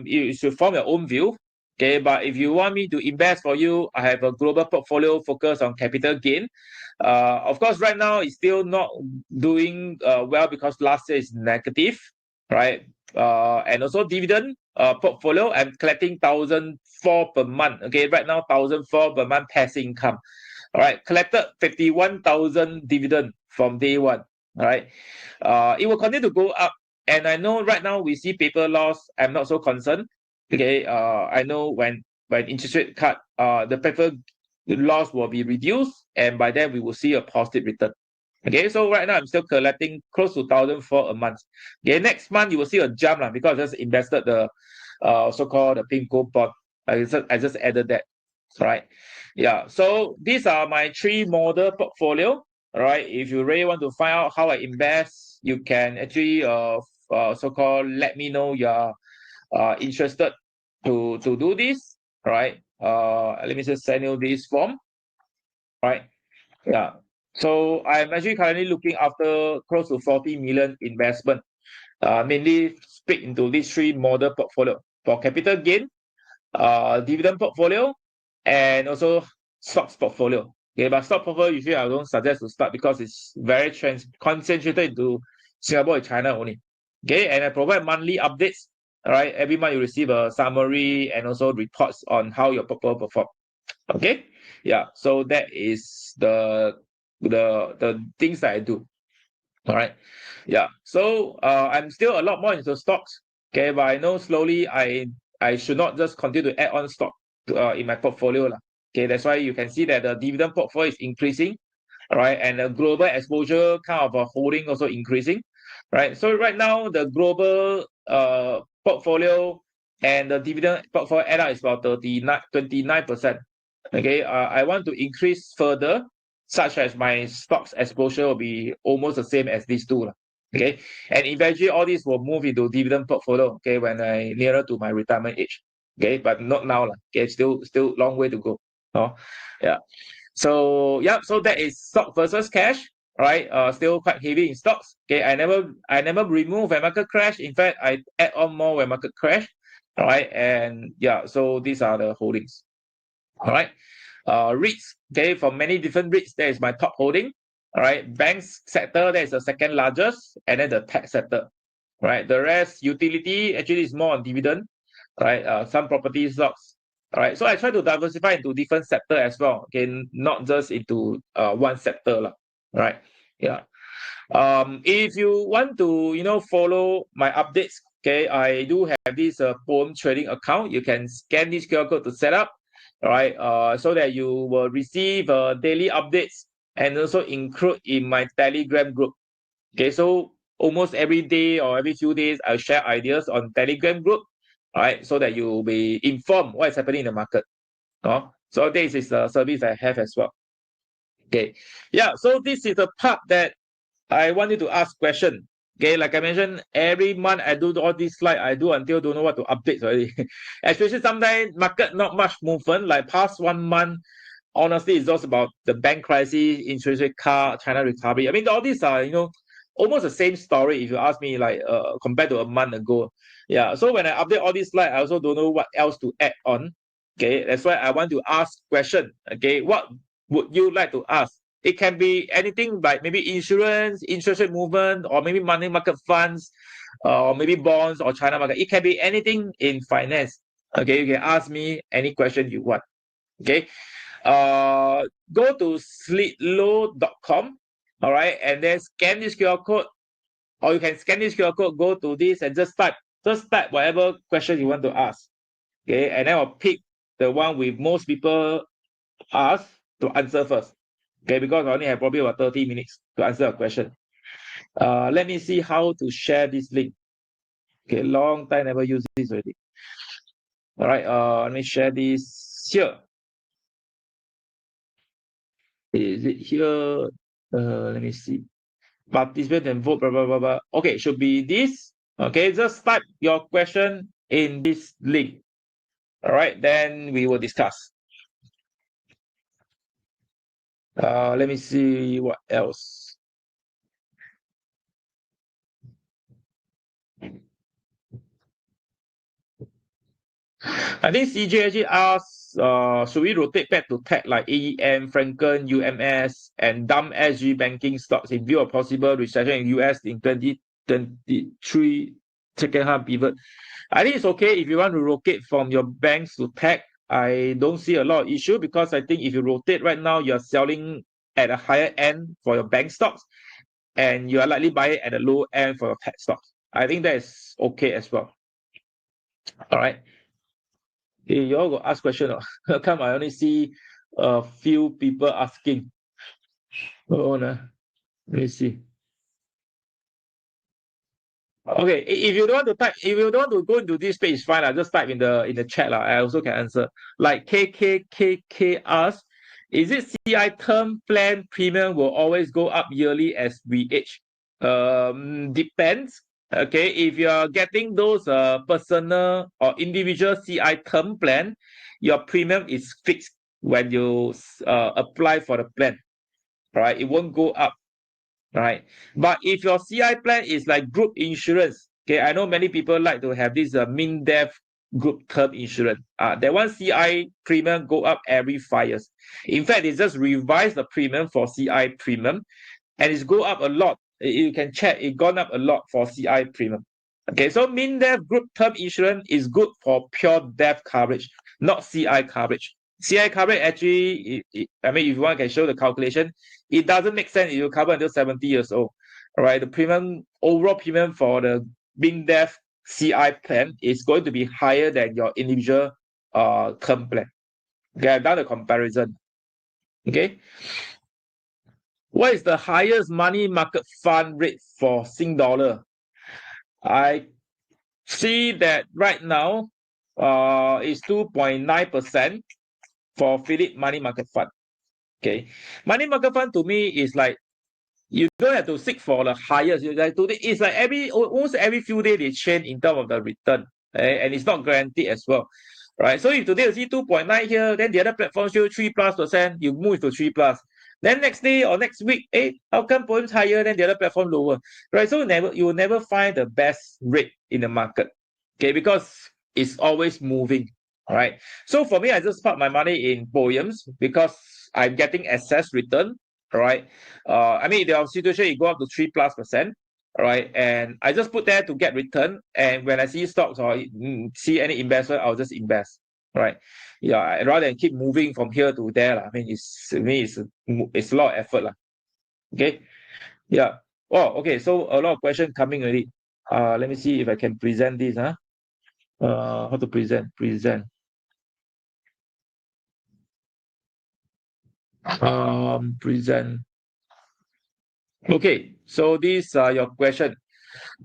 you should form your own view. Okay, but if you want me to invest for you, I have a global portfolio focused on capital gain. Of course, right now it's still not doing well because last year is negative, right? And also dividend portfolio, I'm collecting 1,004 per month. Okay, right now 1,004 per month passive income. All right, collected 51,000 dividend from day one. All right, it will continue to go up, and I know right now we see paper loss. I'm not so concerned. Okay, I know when interest rate cut, the paper loss will be reduced, and by then we will see a positive return. Okay, so right now I'm still collecting close to 1,004 a month. Okay, next month you will see a jump because I just invested the so-called the PIMCO bond. I just added that. Right. Yeah. So these are my 3 model portfolio. All right. If you really want to find out how I invest, you can actually so-called let me know you're interested to do this. All right. Let me just send you this form. All right. Yeah. So I'm actually currently looking after close to 40 million investment, mainly split into these 3 model portfolio for capital gain, dividend portfolio, and also stocks portfolio. Okay, but stock portfolio usually I don't suggest to start because it's very concentrated into Singapore and China only. Okay, and I provide monthly updates. All right, every month you receive a summary and also reports on how your portfolio perform. Okay, yeah. So that is the things that I do. All right, yeah. So I'm still a lot more into stocks. Okay, but I know slowly I should not just continue to add on stock to, in my portfolio lah. Okay, that's why you can see that the dividend portfolio is increasing, all right, and the global exposure kind of holding also increasing, right? So right now the global portfolio and the dividend portfolio add up is about 29%. Okay, I want to increase further, such as my stocks exposure will be almost the same as these two. Okay, and eventually all these will move into dividend portfolio. Okay, when I nearer to my retirement age. Okay, but not now. Okay, still long way to go. Oh, yeah. So yeah, so that is stock versus cash. Right, still quite heavy in stocks. Okay, I never remove when market crash. In fact, I add on more when market crash. All right, and yeah, so these are the holdings. All right, REITs. Okay, for many different REITs, that is my top holding. All right, banks sector, that is the second largest, and then the tech sector. Right, the rest utility actually is more on dividend. Right, some property stocks. All right, so I try to diversify into different sector as well. Okay, not just into one sector lah. Right, yeah. If you want to follow my updates, okay, I do have this POEM trading account. You can scan this QR code to set up. All right, so that you will receive daily updates and also include in my Telegram group. Okay, so almost every day or every few days, I'll share ideas on Telegram group. All right, so that you will be informed what is happening in the market. So this is the service I have as well. Okay, yeah. So this is the part that I want you to ask question. Okay, like I mentioned, every month I do all these slides. I do until don't know what to update already. Especially sometimes market not much movement. Like past 1 month, honestly, it's just about the bank crisis, interest rate cut, China recovery. I mean, all these are almost the same story if you ask me, like compared to a month ago. Yeah. So when I update all these slides, I also don't know what else to add on. Okay, that's why I want to ask question. Okay, what would you like to ask? It can be anything like maybe insurance, interest rate movement, or maybe money market funds, or maybe bonds or China market. It can be anything in finance. Okay, you can ask me any question you want. Okay, go to sleeplow.com. All right, and then scan this QR code, or you can scan this QR code, go to this and just type whatever question you want to ask. Okay, and then I'll pick the one with most people ask to answer first. Okay, because I only have probably about 30 minutes to answer a question. Let me see how to share this link. Okay, long time never use this already. All right, let me share this here. Is it here? Let me see. Participate and vote, blah, blah, blah, blah. Okay, should be this. Okay, just type your question in this link. All right, then we will discuss. Let me see what else. I think CJ actually asked, should we rotate back to tech like AEM, Franken, UMS, and dump SG banking stocks in view of possible recession in US in 2023 second half pivot? I think it's okay if you want to rotate from your banks to tech. I don't see a lot of issue because I think if you rotate right now, you're selling at a higher end for your bank stocks, and you are likely buying at a low end for your tech stocks. I think that is okay as well. All right. Hey, you all go ask question. How come I only see a few people asking? Oh, no. Let me see. Okay, if you don't want to type, if you don't want to go into this page, fine. I just type in the chat. I also can answer. Like KKKK asks, is it CI term plan premium will always go up yearly as we age? Depends. Okay, if you are getting those personal or individual CI term plan, your premium is fixed when you apply for the plan. Right, it won't go up. Right, but if your CI plan is like group insurance, okay, I know many people like to have this MINDEF group term insurance. That one CI premium go up every 5 years. In fact, they just revise the premium for CI premium, and it's go up a lot. You can check, it gone up a lot for CI premium. Okay, so MINDEF group term insurance is good for pure death coverage, not CI coverage. CI coverage actually, I mean, if you want, I can show the calculation. It doesn't make sense if you cover until 70 years old. All right, the premium, overall premium for the MINDEF CI plan is going to be higher than your individual term plan. Okay, I've done a comparison. Okay. What is the highest money market fund rate for Sing dollar? I see that right now is 2.9% for Philip money market fund. Okay, money market fund to me is like you don't have to seek for the highest. It's like almost every few days they change in terms of the return, and it's not guaranteed as well, right? So if today you see 2.9 here, then the other platform show 3+%, you move to 3+. Then next day or next week, how come points higher than the other platform lower, right? So you will never find the best rate in the market, okay? Because it's always moving, all right? So for me, I just park my money in Poems because I'm getting excess return, all right? I mean, the situation it go up to 3+%, all right? And I just put there to get return. And when I see stocks or see any investment, I'll just invest, all right? Yeah, rather than keep moving from here to there. I mean, it's a lot of effort. Okay. Yeah. Oh, okay. So a lot of questions coming already. Let me see if I can present this. How to present? Present. Present. Okay. So these are your question.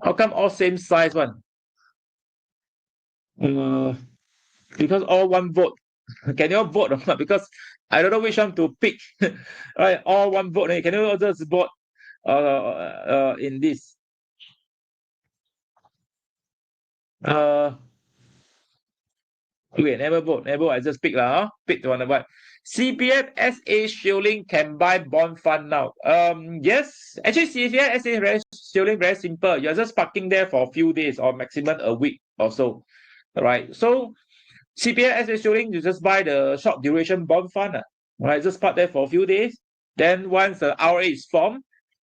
How come all same size one? Because all one vote. Can you all vote or not? Because I don't know which one to pick. All right, all one vote. Can you all just vote in this? Okay, never vote. I just pick lah. Pick the one what. CPF SA Shielding can buy bond fund now. Yes. Actually, CPF SA Shielding very simple. You're just parking there for a few days or maximum a week or so. Alright. So CPF SA Shielding, you just buy the short duration bond fund. Right, just park there for a few days. Then once the RA is formed,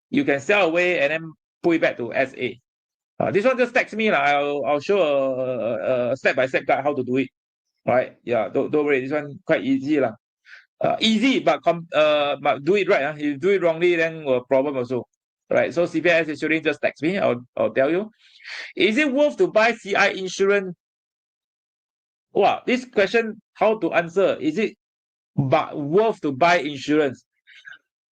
you can sell away and then put it back to SA. This one just text me. I'll show a step-by-step guide how to do it. Right? Yeah, don't worry. This one quite easy. Easy, but do it right. If you do it wrongly, then a problem also. Right? So CPF insurance, just text me. I'll tell you. Is it worth to buy CI insurance? Wow, this question, how to answer? Is it worth to buy insurance?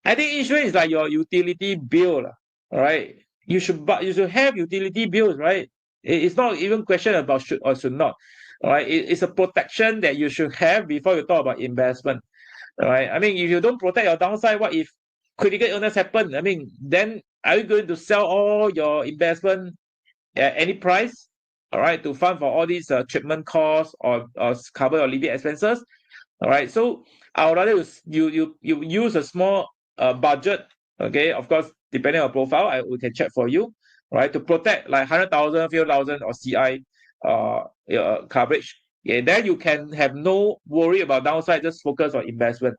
I think insurance is like your utility bill. All right. You should have utility bills, right? It's not even question about should or should not. All right. It's a protection that you should have before you talk about investment. All right. I mean, if you don't protect your downside, what if critical illness happen? I mean, then are you going to sell all your investment at any price? All right, to fund for all these treatment costs or cover your living expenses. All right. So I would rather you use a small budget. Okay. Of course, depending on profile, we can check for you. Right, to protect like 100,000, 50,000 or CI coverage. Yeah, then you can have no worry about downside. Just focus on investment.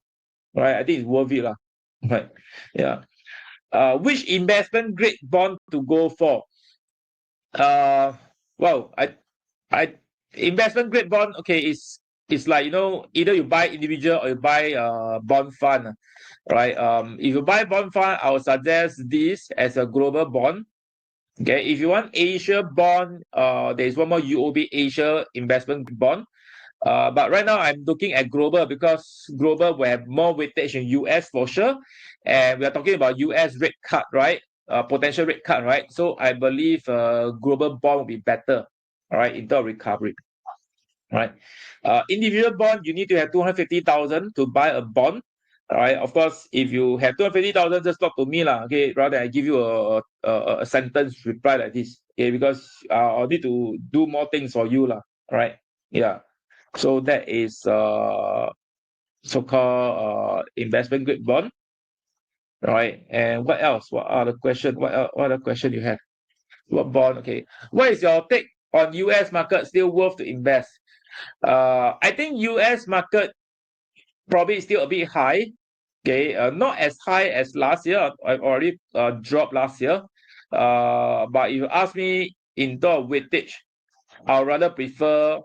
Right, I think it's worth it, lah. Right, yeah. Which investment grade bond to go for? Well, I investment grade bond. Okay, it's like either you buy individual or you buy bond fund, right? If you buy bond fund, I would suggest this as a global bond. Okay, if you want Asia bond, there is one more UOB Asia investment bond. But right now I'm looking at global because global will have more weightage in US for sure, and we are talking about US rate cut, right? Potential rate cut, right? So I believe global bond will be better, all right, in terms of recovery. Right. Individual bond, you need to have 250,000 to buy a bond. All right. Of course, if you have 250,000, just talk to me, lah. Okay. Rather than I give you a sentence reply like this. Okay. Because I'll need to do more things for you, lah. Right. Yeah. So that is so-called investment grade bond. Right. And what else? What are the question? What other question you have? What bond? Okay. What is your take on US market? Still worth to invest? I think US market probably still a bit high. Okay, not as high as last year. I've already dropped last year. But if you ask me in terms of weightage, I'd rather prefer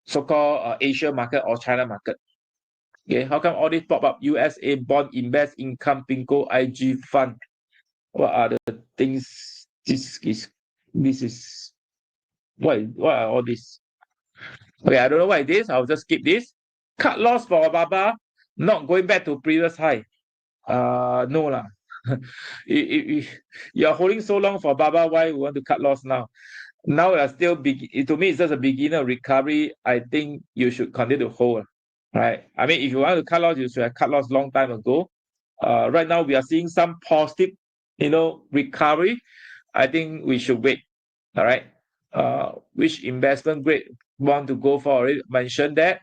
so-called Asia market or China market. Okay, how come all this pop up? USA bond, invest income, Pinko, IG fund. What are the things? This is what are all this? Okay, I don't know what it is. I'll just skip this. Cut loss for Baba, not going back to previous high. No lah. You're holding so long for Baba, why we want to cut loss now? Now we are still to me, it's just a beginner recovery. I think you should continue to hold. Right. I mean, if you want to cut loss, you should have cut loss long time ago. Right now we are seeing some positive, recovery. I think we should wait. All right. Which investment grade want to go for? Already mentioned that.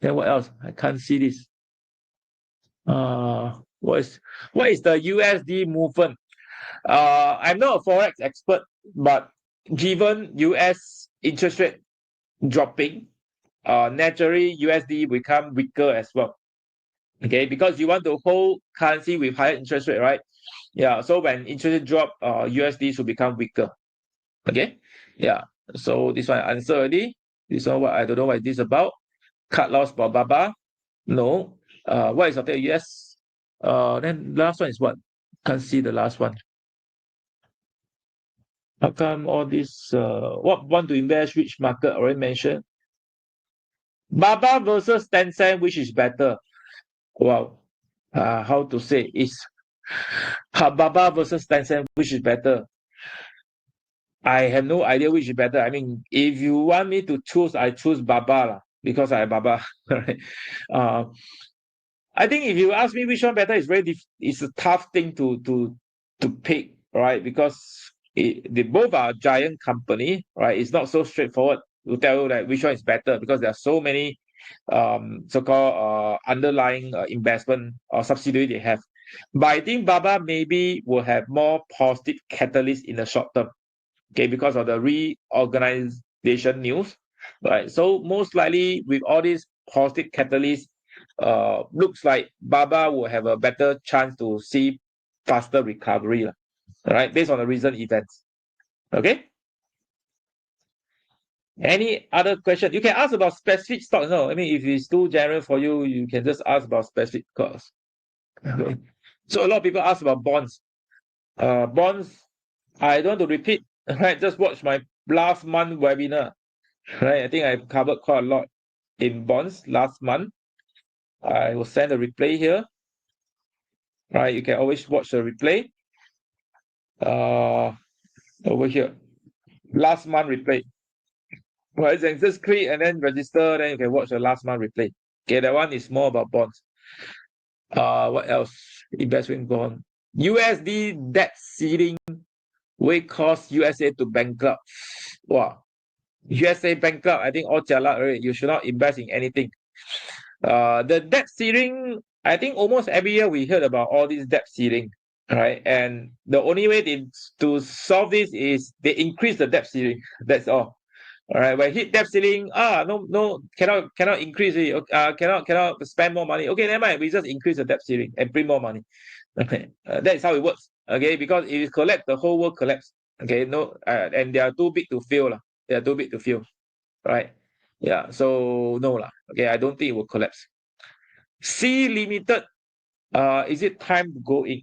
Then what else? I can't see this. What is the USD movement? I'm not a forex expert, but given US interest rate dropping, naturally USD become weaker as well. Okay, because you want to hold currency with higher interest rate, right? Yeah. So when interest rate drop, USD should become weaker. Okay. Yeah. So this one I answered already. This one, what I don't know what this is about. Cut loss for Baba. No. What is after US? Then last one is what? Can't see the last one. How come all this? What want to invest? Which market already mentioned? Baba versus Tencent, which is better? Wow. How to say is Baba versus Tencent, which is better? I have no idea which is better. I mean, if you want me to choose, I choose Baba lah, because I Baba. Right? I think if you ask me which one better, it's a tough thing to pick, right? Because they both are giant company, right? It's not so straightforward to tell you that which one is better because there are so many so-called underlying investment or subsidiary they have. But I think Baba maybe will have more positive catalyst in the short term, okay, because of the reorganization news, right? So most likely with all these positive catalysts, looks like Baba will have a better chance to see faster recovery, right? Based on the recent events. Okay. Any other question? You can ask about specific stocks. No, I mean if it's too general for you, you can just ask about specific stocks. Okay. So a lot of people ask about bonds. Bonds, I don't want to repeat, right? Just watch my last month webinar. Right. I think I've covered quite a lot in bonds last month. I will send a replay here. Right. You can always watch the replay. Over here. Last month replay. Right, so just click and then register, then you can watch the last month replay. Okay, that one is more about bonds. What else? Investment bond. USD debt ceiling will cause USA to bankrupt. Wow. USA bankrupt, I think all jialat already. You should not invest in anything. The debt ceiling, I think almost every year we heard about all these debt ceiling, right? And the only way to solve this is they increase the debt ceiling. That's all. All right, when hit debt ceiling, no, cannot increase it. Cannot spend more money. Okay, never mind. We just increase the debt ceiling and print more money. Okay, that's how it works. Okay, because if it collapse, the whole world collapse. Okay, no, and they are too big to fail, lah. They are too big to fail, right? Yeah, so no, lah. Okay, I don't think it will collapse. Sea Limited, is it time to go in?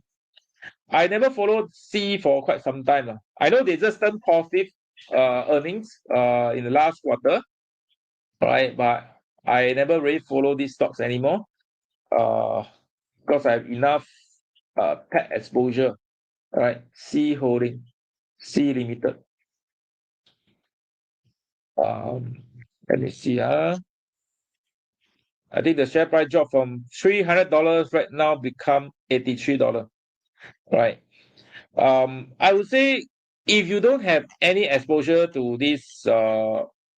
I never followed Sea for quite some time, lah. I know they just turned positive earnings in the last quarter, right? But I never really follow these stocks anymore because I have enough tech exposure, right? Sea Holding, Sea Limited. Let me see. I think the share price dropped from $300 right now become $83, right? I would say if you don't have any exposure to this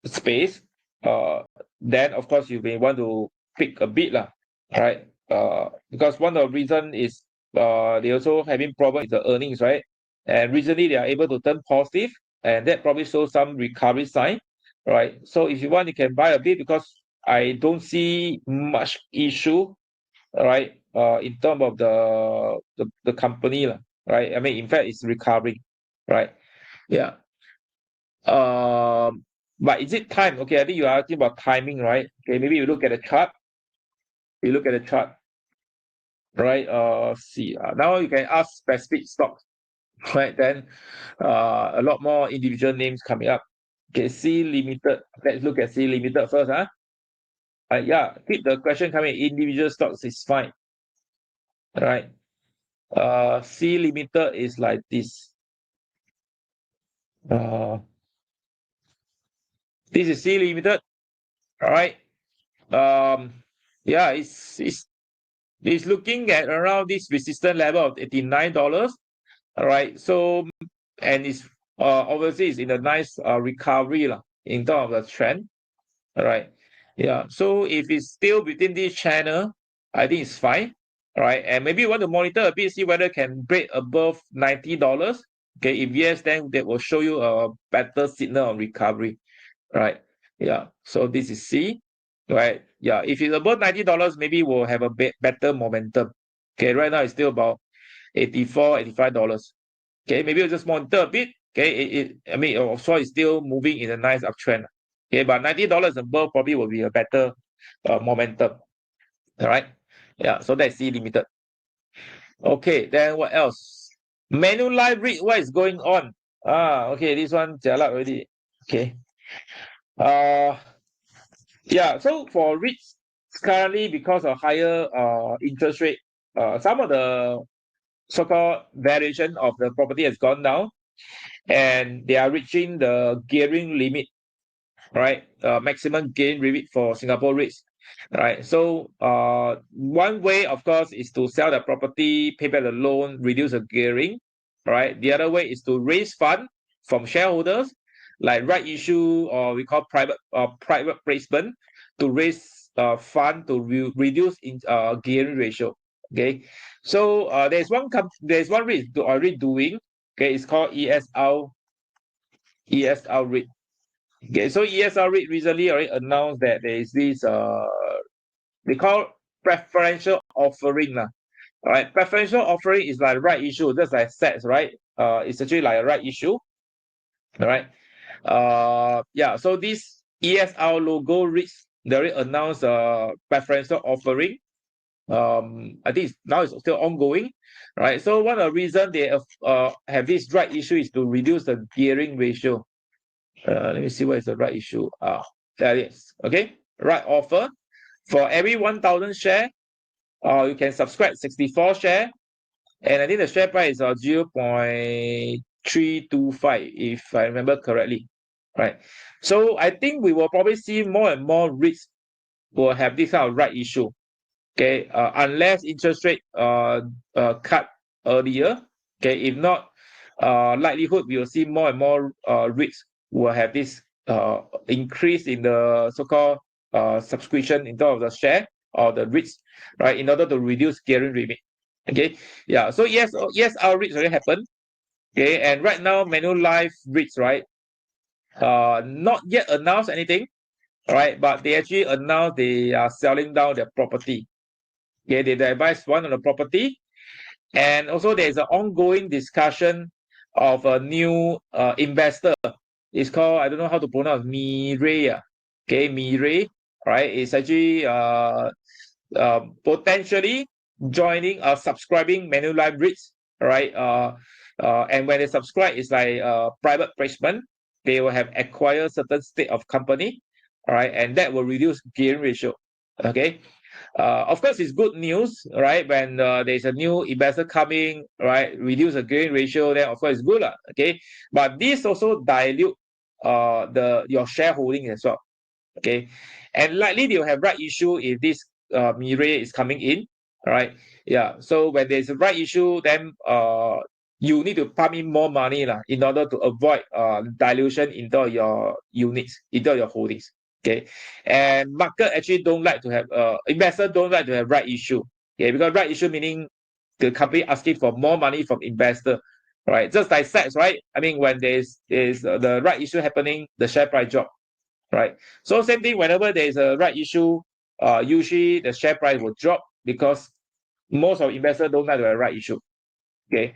space, then of course you may want to pick a bit, lah, right? Because one of the reason is they also having problem with the earnings, right? And recently they are able to turn positive, and that probably shows some recovery sign, right? So if you want, you can buy a bit because I don't see much issue, right? In terms of the company, lah, right? I mean, in fact, it's recovering, right? Yeah. But is it time? Okay, I think you are asking about timing, right? Okay, maybe you look at the chart. You look at the chart, right? See, now you can ask specific stocks, right? Then, a lot more individual names coming up. Okay, Sea Limited. Let's look at Sea Limited first, huh? Yeah, keep the question coming. Individual stocks is fine, right? Sea Limited is like this. This is Sea Limited. All right. Yeah, it's looking at around this resistance level of $89. All right. So, and it's obviously it's in a nice recovery lah, in terms of the trend. All right. Yeah. So if it's still within this channel, I think it's fine. All right. And maybe you want to monitor a bit, see whether it can break above $90. Okay. If yes, then that will show you a better signal of recovery. Right. Yeah. So this is C. Right. Yeah. If it's above $90, maybe we'll have a bit better momentum. Okay. Right now it's still about $84, $85. Okay. Maybe we'll just monitor a bit. Okay. I mean, also it's still moving in a nice uptrend. Okay. But $90 above probably will be a better momentum. All right. Yeah. So that's C Limited. Okay. Then what else? Manulife REIT, what is going on? Okay. This one jialat already. Okay. Yeah, so for REITs currently, because of higher interest rate, some of the so-called valuation of the property has gone down, and they are reaching the gearing limit, right? Maximum gain limit for Singapore REITs, right? So one way, of course, is to sell the property, pay back the loan, reduce the gearing, right? The other way is to raise fund from shareholders, like right issue, or we call private placement, to raise fund to reduce gearing ratio. Okay, so there's one REIT already doing. Okay, it's called ESR REIT. Okay, so ESR REIT recently already announced that there is this they call preferential offering lah. All right, preferential offering is like right issue, just like SETS, right? It's actually like a right issue. All right. Yeah. So this ESR logo REITs, they already announced preferential offering. I think now it's still ongoing, right? So one of the reasons they have this right issue is to reduce the gearing ratio. Let me see what is the right issue. There it is. Okay, right offer. For every 1,000 share, you can subscribe 64 share, and I think the share price is 0.325, if I remember correctly, right? So I think we will probably see more and more REITs will have this kind of right issue. Okay, unless interest rate cut earlier. Okay, if not, likelihood we will see more and more REITs will have this increase in the so-called subscription in terms of the share or the REITs, right, in order to reduce gearing limit. Okay, yeah. So yes, our REITs already happened. Okay, and right now Manulife REITs, right, not yet announced anything, right, but they actually announced they are selling down their property. Okay, they divest one of the property, and also there is an ongoing discussion of a new investor. It's called, I don't know how to pronounce, Mirae. Okay, Mirae, right? It's actually potentially joining subscribing Manulife REITs, right? And when they subscribe, it's like private placement. They will have acquired certain state of company, all right, and that will reduce gearing ratio. Okay. Of course, it's good news, right? When there's a new investor coming, right, reduce the gearing ratio, then of course it's good, okay. But this also dilute your shareholding as well, okay. And likely they'll have right issue if this Mirae is coming in, right? Yeah. So when there's a right issue, then you need to pump in more money in order to avoid dilution into your units, into your holdings. Okay, and market actually don't like to have investors don't like to have right issue. Okay, because right issue meaning the company asking for more money from investor, right? Just like SETS, right? I mean, when there's the right issue happening, the share price drop, right? So same thing, whenever there is a right issue, usually the share price will drop because most of investors don't like to have right issue. Okay,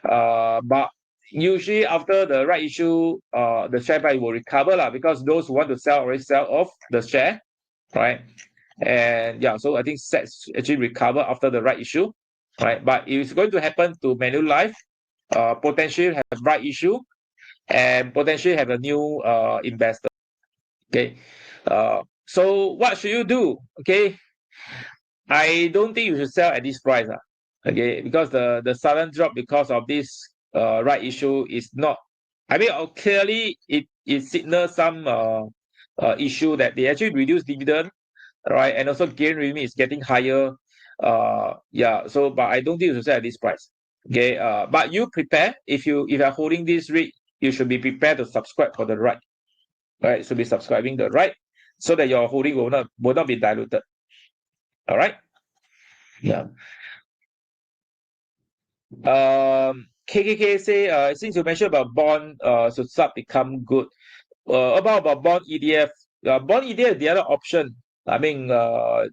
but usually after the right issue, the share price will recover because those who want to sell already sell off the share, right? And yeah, so I think SETS actually recover after the right issue, right? But if it's going to happen to Manulife, potentially have right issue and potentially have a new investor. Okay, so what should you do? Okay, I don't think you should sell at this price. Okay, because the sudden drop because of this right issue is not, I mean, clearly it signals some issue that they actually reduce dividend, right? And also gearing limit is getting higher. Yeah, so but I don't think you should sell at this price. Okay, but you prepare, if you are holding this REIT, you should be prepared to subscribe for the right. Right, so be subscribing the right so that your holding will not be diluted. All right. Yeah. KKK say, since you mentioned about bond, should start become good. About bond ETF. Bond ETF is the other option. I mean,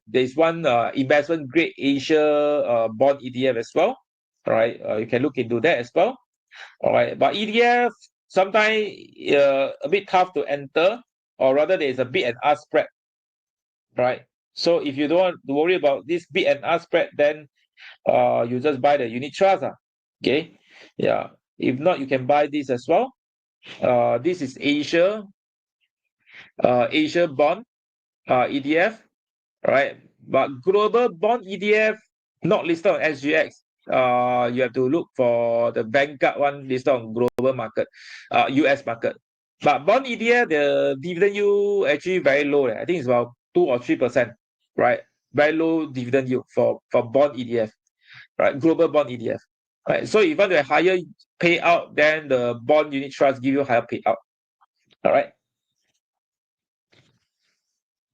there's one investment grade Asia bond ETF as well. All right, you can look into that as well. All right, but ETF sometimes a bit tough to enter, or rather there's a bid and ask spread, right? So if you don't want to worry about this bid and ask spread, then you just buy the unit trust. Okay, yeah. If not, you can buy this as well. This is Asia bond ETF, right? But global bond ETF not listed on SGX. You have to look for the Vanguard one listed on global market, US market. But bond ETF, the dividend yield actually very low. I think it's about 2 or 3%, right? Very low dividend yield for bond ETF, right? Global bond ETF, right? So if you want to have higher payout, then the bond unit trust give you higher payout. All right.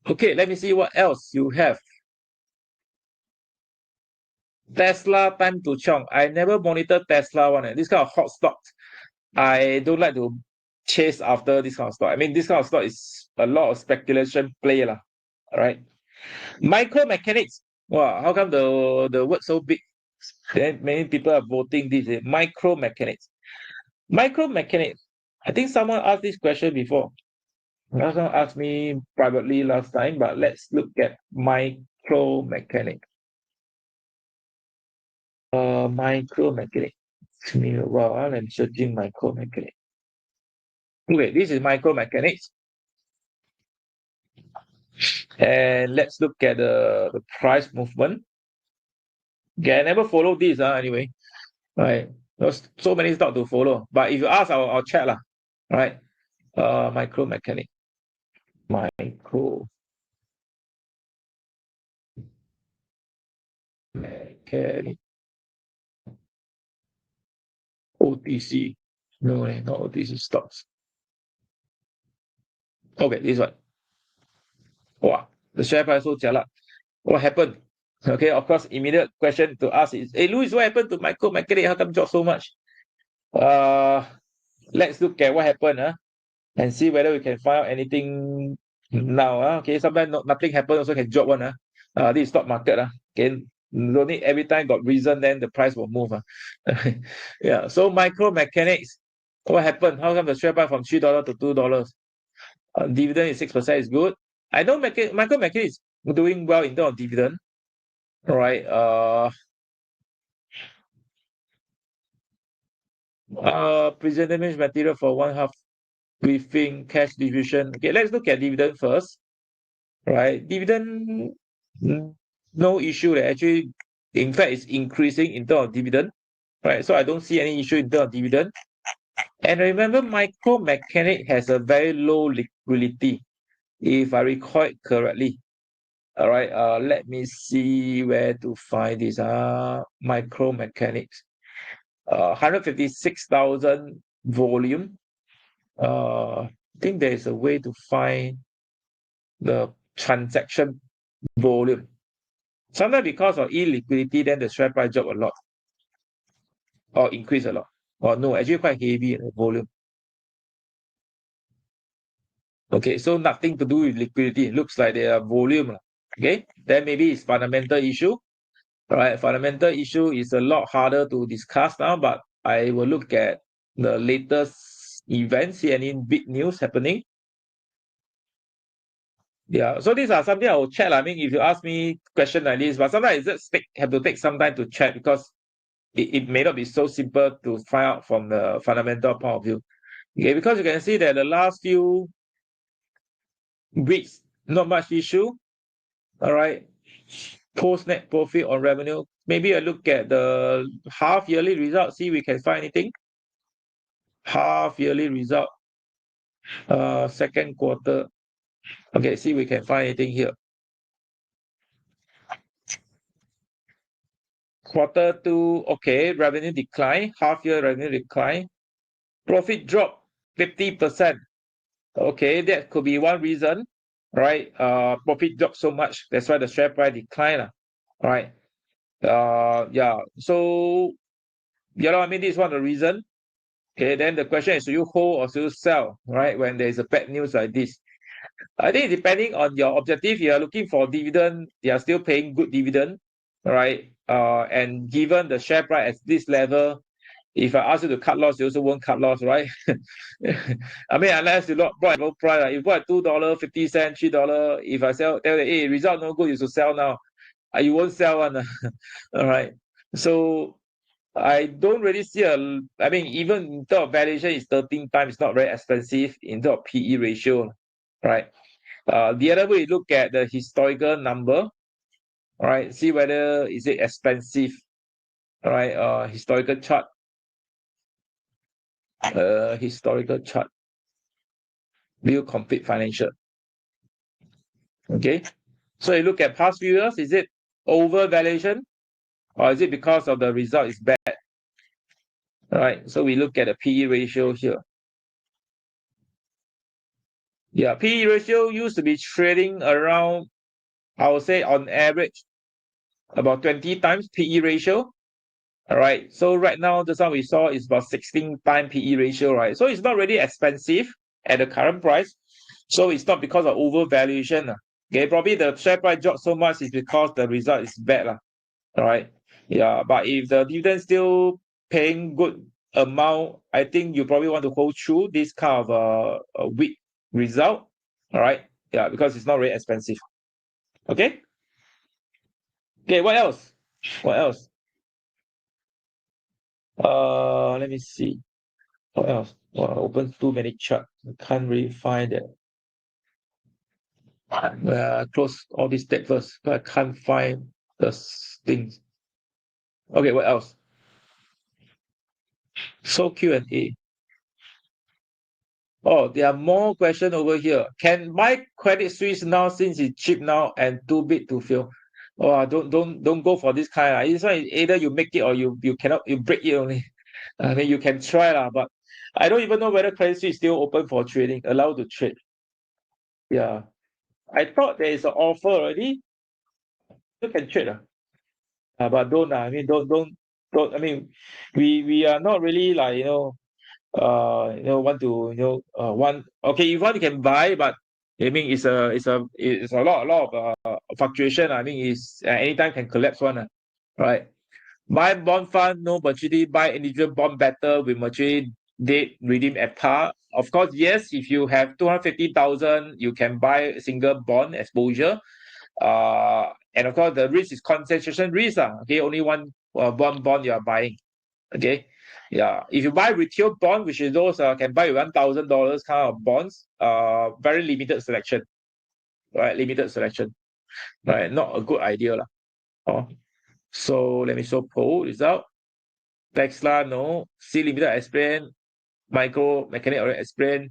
Okay, let me see what else you have. Tesla time to chong. I never monitor Tesla one. This kind of hot stocks, I don't like to chase after this kind of stock. I mean, this kind of stock is a lot of speculation play lah. All right. Micromechanics. Wow, how come the word so big? Then many people are voting this. Micromechanics. Micromechanics. I think someone asked this question before. Someone asked me privately last time, but let's look at micromechanics. Micromechanics. Wow, I'm searching micromechanics. Okay, this is micromechanics. And let's look at the price movement. Okay, I never follow this anyway. Right. There's so many stocks to follow. But if you ask, I'll check lah. Right. Micromechanics. Micromechanics. OTC. No, not OTC stocks. Okay, this one. Wow, the share price so jialat. What happened? Okay, of course, immediate question to ask is, hey, Louis, what happened to Micromechanics? How come drop so much? Let's look at what happened and see whether we can find out anything now. Okay, sometimes nothing happens, also can drop one. This is stock market. Okay, don't need every time got reason, then the price will move. Yeah, so Micromechanics, what happened? How come the share price from $3 to $2? Dividend is 6% is good. I know Micromechanics is doing well in terms of dividend. All right. Presentation material for 1/2 briefing, cash distribution. Okay, let's look at dividend first. Right, dividend, no issue. Actually, in fact, it's increasing in terms of dividend. Right, so I don't see any issue in terms of dividend. And remember, Micromechanics has a very low liquidity, if I recall it correctly. All right, let me see where to find this. Micromechanics, 156,000 volume. I think there is a way to find the transaction volume. Sometimes because of illiquidity, then the share price drop a lot or increase a lot. Or no, actually quite heavy in the volume. Okay, so nothing to do with liquidity. It looks like there are volume. Okay, then maybe it's fundamental issue. All right, fundamental issue is a lot harder to discuss now, but I will look at the latest events, see any big news happening. Yeah, so these are something I will check. I mean, if you ask me question like this, but sometimes it just have to take some time to check because it may not be so simple to find out from the fundamental point of view. Okay, because you can see that the last few weeks, not much issue. All right. Post net profit on revenue. Maybe I look at the half yearly result, see if we can find anything. Half yearly result. Second quarter. Okay, see if we can find anything here. Quarter 2, okay, revenue decline, half year revenue decline. Profit drop 50%. Okay, that could be one reason, right? Profit dropped so much, that's why the share price decline. Right. Yeah. So I mean, this is one of the reason. Okay, then the question is, do you hold or do you sell, right? When there is a bad news like this. I think depending on your objective, you are looking for dividend, they are still paying good dividend, right? And given the share price at this level, if I ask you to cut loss, you also won't cut loss, right? I mean, unless you bought at low price, if you bought at $2.50, $3, if I tell you, hey, result no good, you should sell now. You won't sell one. All right. So I don't really see I mean, even in terms of valuation, is 13 times, it's not very expensive in terms of PE ratio, right? The other way, look at the historical number, all right, see whether is it expensive, all right, historical chart, view complete financial. Okay, so you look at past few years, is it over valuation or is it because of the result is bad? All right, so we look at the PE ratio here. Yeah, PE ratio used to be trading around, I would say on average, about 20 times PE ratio. All right, so right now, this one we saw is about 16 times PE ratio, right? So it's not really expensive at the current price. So it's not because of overvaluation. Okay, probably the share price dropped so much is because the result is bad. All right. Yeah, but if the dividend still paying good amount, I think you probably want to hold through this kind of a weak result. All right. Yeah, because it's not very expensive. Okay. Okay. What else? What else? Let me see. What else? Well, I opened too many charts. I can't really find it. I close all these tabs first, but I can't find the things. Okay. What else? So Q&A. Oh, there are more questions over here. Can buy Credit Suisse now since it's cheap now and too big to fail? Oh, don't go for this kind. This one is either you make it or you cannot, you break it only. I mean, you can try but I don't even know whether Credit Suisse is still open for trading, allowed to trade. Yeah, I thought there is an offer already. You can trade but don't. I mean, don't. I mean, we are not really like want to want. Okay, if you want you can buy, but I mean it's a lot of fluctuation. I mean it's anytime can collapse one, right? Buy bond fund, no maturity. Buy individual bond better with maturity date redeem at par. Of course, yes. If you have 250,000, you can buy single bond exposure. And of course the risk is concentration risk. Okay, only one bond you are buying. Okay. Yeah. If you buy retail bond, which is those can buy $1,000 kind of bonds, very limited selection. Right? Limited selection. Right. Not a good idea. Oh. So let me show poll result. Tesla, no. C limited explain. Micro mechanic already explained.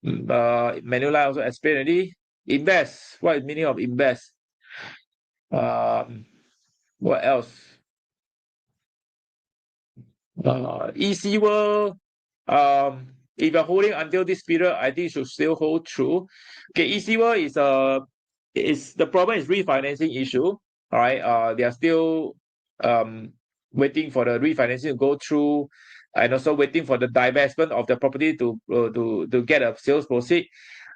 Manulife also explained already. Invest. What is meaning of invest? What else? EC World, if you're holding until this period, I think you should still hold true. Okay, EC World is the problem is refinancing issue. All right, they are still waiting for the refinancing to go through, and also waiting for the divestment of the property to get a sales proceed.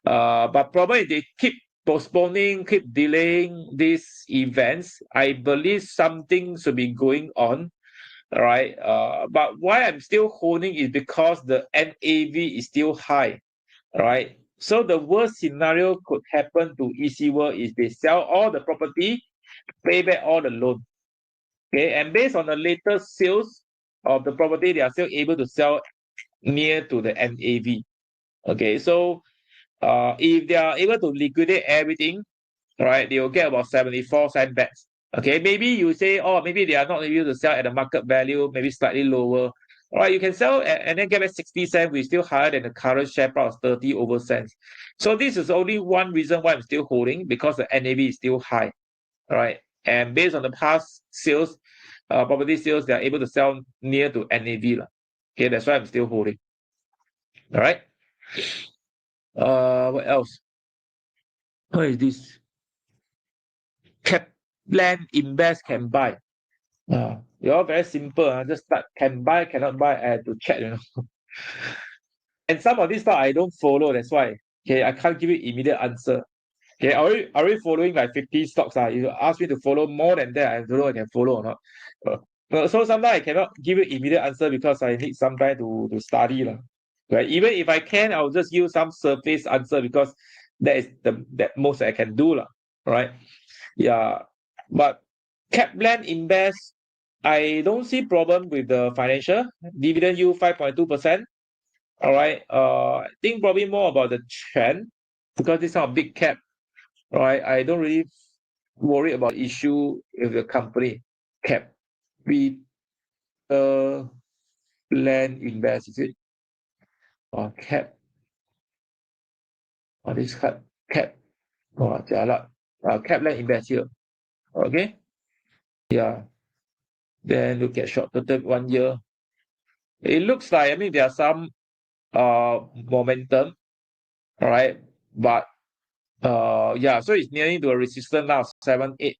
But problem is they keep postponing, keep delaying these events. I believe something should be going on. All right. But why I'm still holding is because the NAV is still high. All right. So the worst scenario could happen to EC World is they sell all the property, pay back all the loan. Okay. And based on the latest sales of the property, they are still able to sell near to the NAV. Okay. So if they are able to liquidate everything, all right, they will get about 74 cents back. Okay, maybe you say, oh, maybe they are not able to sell at the market value, maybe slightly lower. All right, you can sell and then get back 60 cents, which is still higher than the current share price, 30 over cents. So this is only one reason why I'm still holding, because the NAV is still high. All right, and based on the past sales, property sales, they are able to sell near to NAV. Okay, that's why I'm still holding. All right. What else? What is this? Kaplan Invest can buy. You're all very simple. Just start can buy, cannot buy. I have to check, And some of these stuff I don't follow. That's why. Okay, I can't give you immediate answer. Okay, are we following like 50 stocks? You ask me to follow more than that, I don't know if I can follow or not. So sometimes I cannot give you immediate answer because I need some time to study. Right? Even if I can, I'll just use some surface answer because that is that most I can do. Right? Yeah. But Kaplan Invest, I don't see problem with the financial dividend yield 5.2%. All right. I think probably more about the trend because this is a big cap. Right. I don't really worry about issue with the company cap. We Plan Invest, is it? Cap. This cap. Jialat. Kaplan Invest here. Okay. Yeah. Then look at short term 1 year. it looks like, I mean, there are some momentum, all right, but yeah, so it's nearing to a resistance now, 7.8,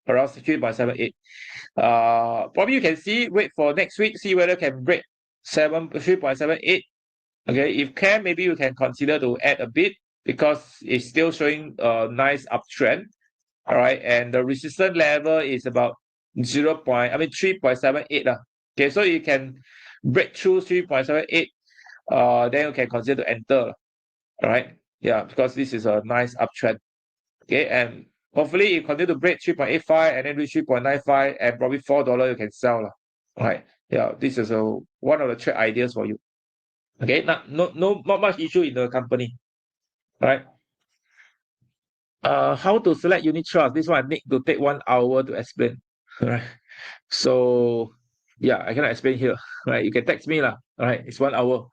around 3.78. Probably you can see, wait for next week, see whether can break 3.78. Okay, if can, maybe you can consider to add a bit because it's still showing a nice uptrend. All right, and the resistance level is about 3.78. Okay, so you can break through 3.78, then you can consider to enter. All right, yeah, because this is a nice uptrend. Okay, and hopefully it continue to break 3.85 and then reach 3.95 and probably $4 you can sell. All right, yeah, this is one of the trade ideas for you. Okay, not much issue in the company. All right. How to select unit trust? This one I need to take 1 hour to explain. All right. So yeah, I cannot explain here. All right, you can text me lah. All right, it's 1 hour.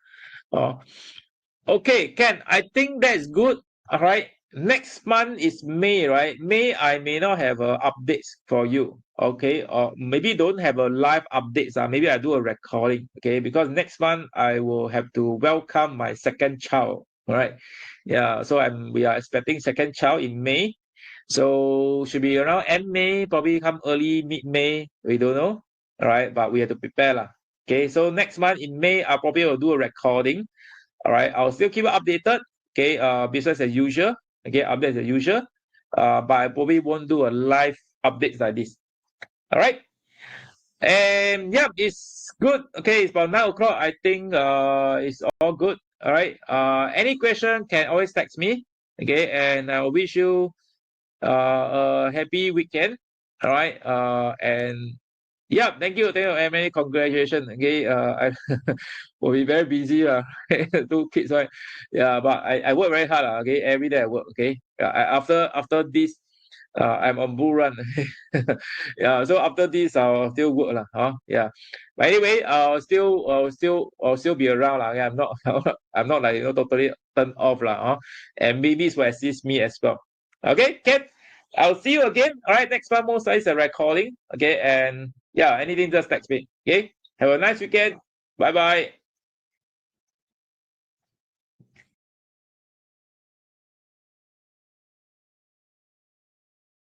Okay, Ken, I think that's good. All right. Next month is May, right? May, I may not have updates for you. Okay, or maybe don't have a live updates. Maybe I do a recording. Okay, because next month I will have to welcome my second child. All right. Yeah, so we are expecting second child in May. So should be around end May, probably come early mid-May. We don't know. All right, but we have to prepare lah. Okay, so next month in May, I probably will do a recording. All right, I'll still keep it updated. Okay, business as usual. Okay, updates as usual. But I probably won't do a live updates like this. All right. And yeah, it's good. Okay, it's about 9 o'clock. I think it's all good. All right. Any question can always text me. Okay, and I wish you a happy weekend. All right. And yeah, thank you, and many congratulations. Okay, I will be very busy, 2 kids, right? Yeah, but I work very hard, okay, every day I work. Okay, after this, I'm on bull run. Yeah, so after this, I'll still work, yeah. But anyway, I'll still be around, yeah, I'm not I'm not like totally turned off, and maybe this will assist me as well. Okay, Ken, I'll see you again. All right, next time most is a recording. Okay, and yeah, anything just text me. Okay, have a nice weekend. Bye bye.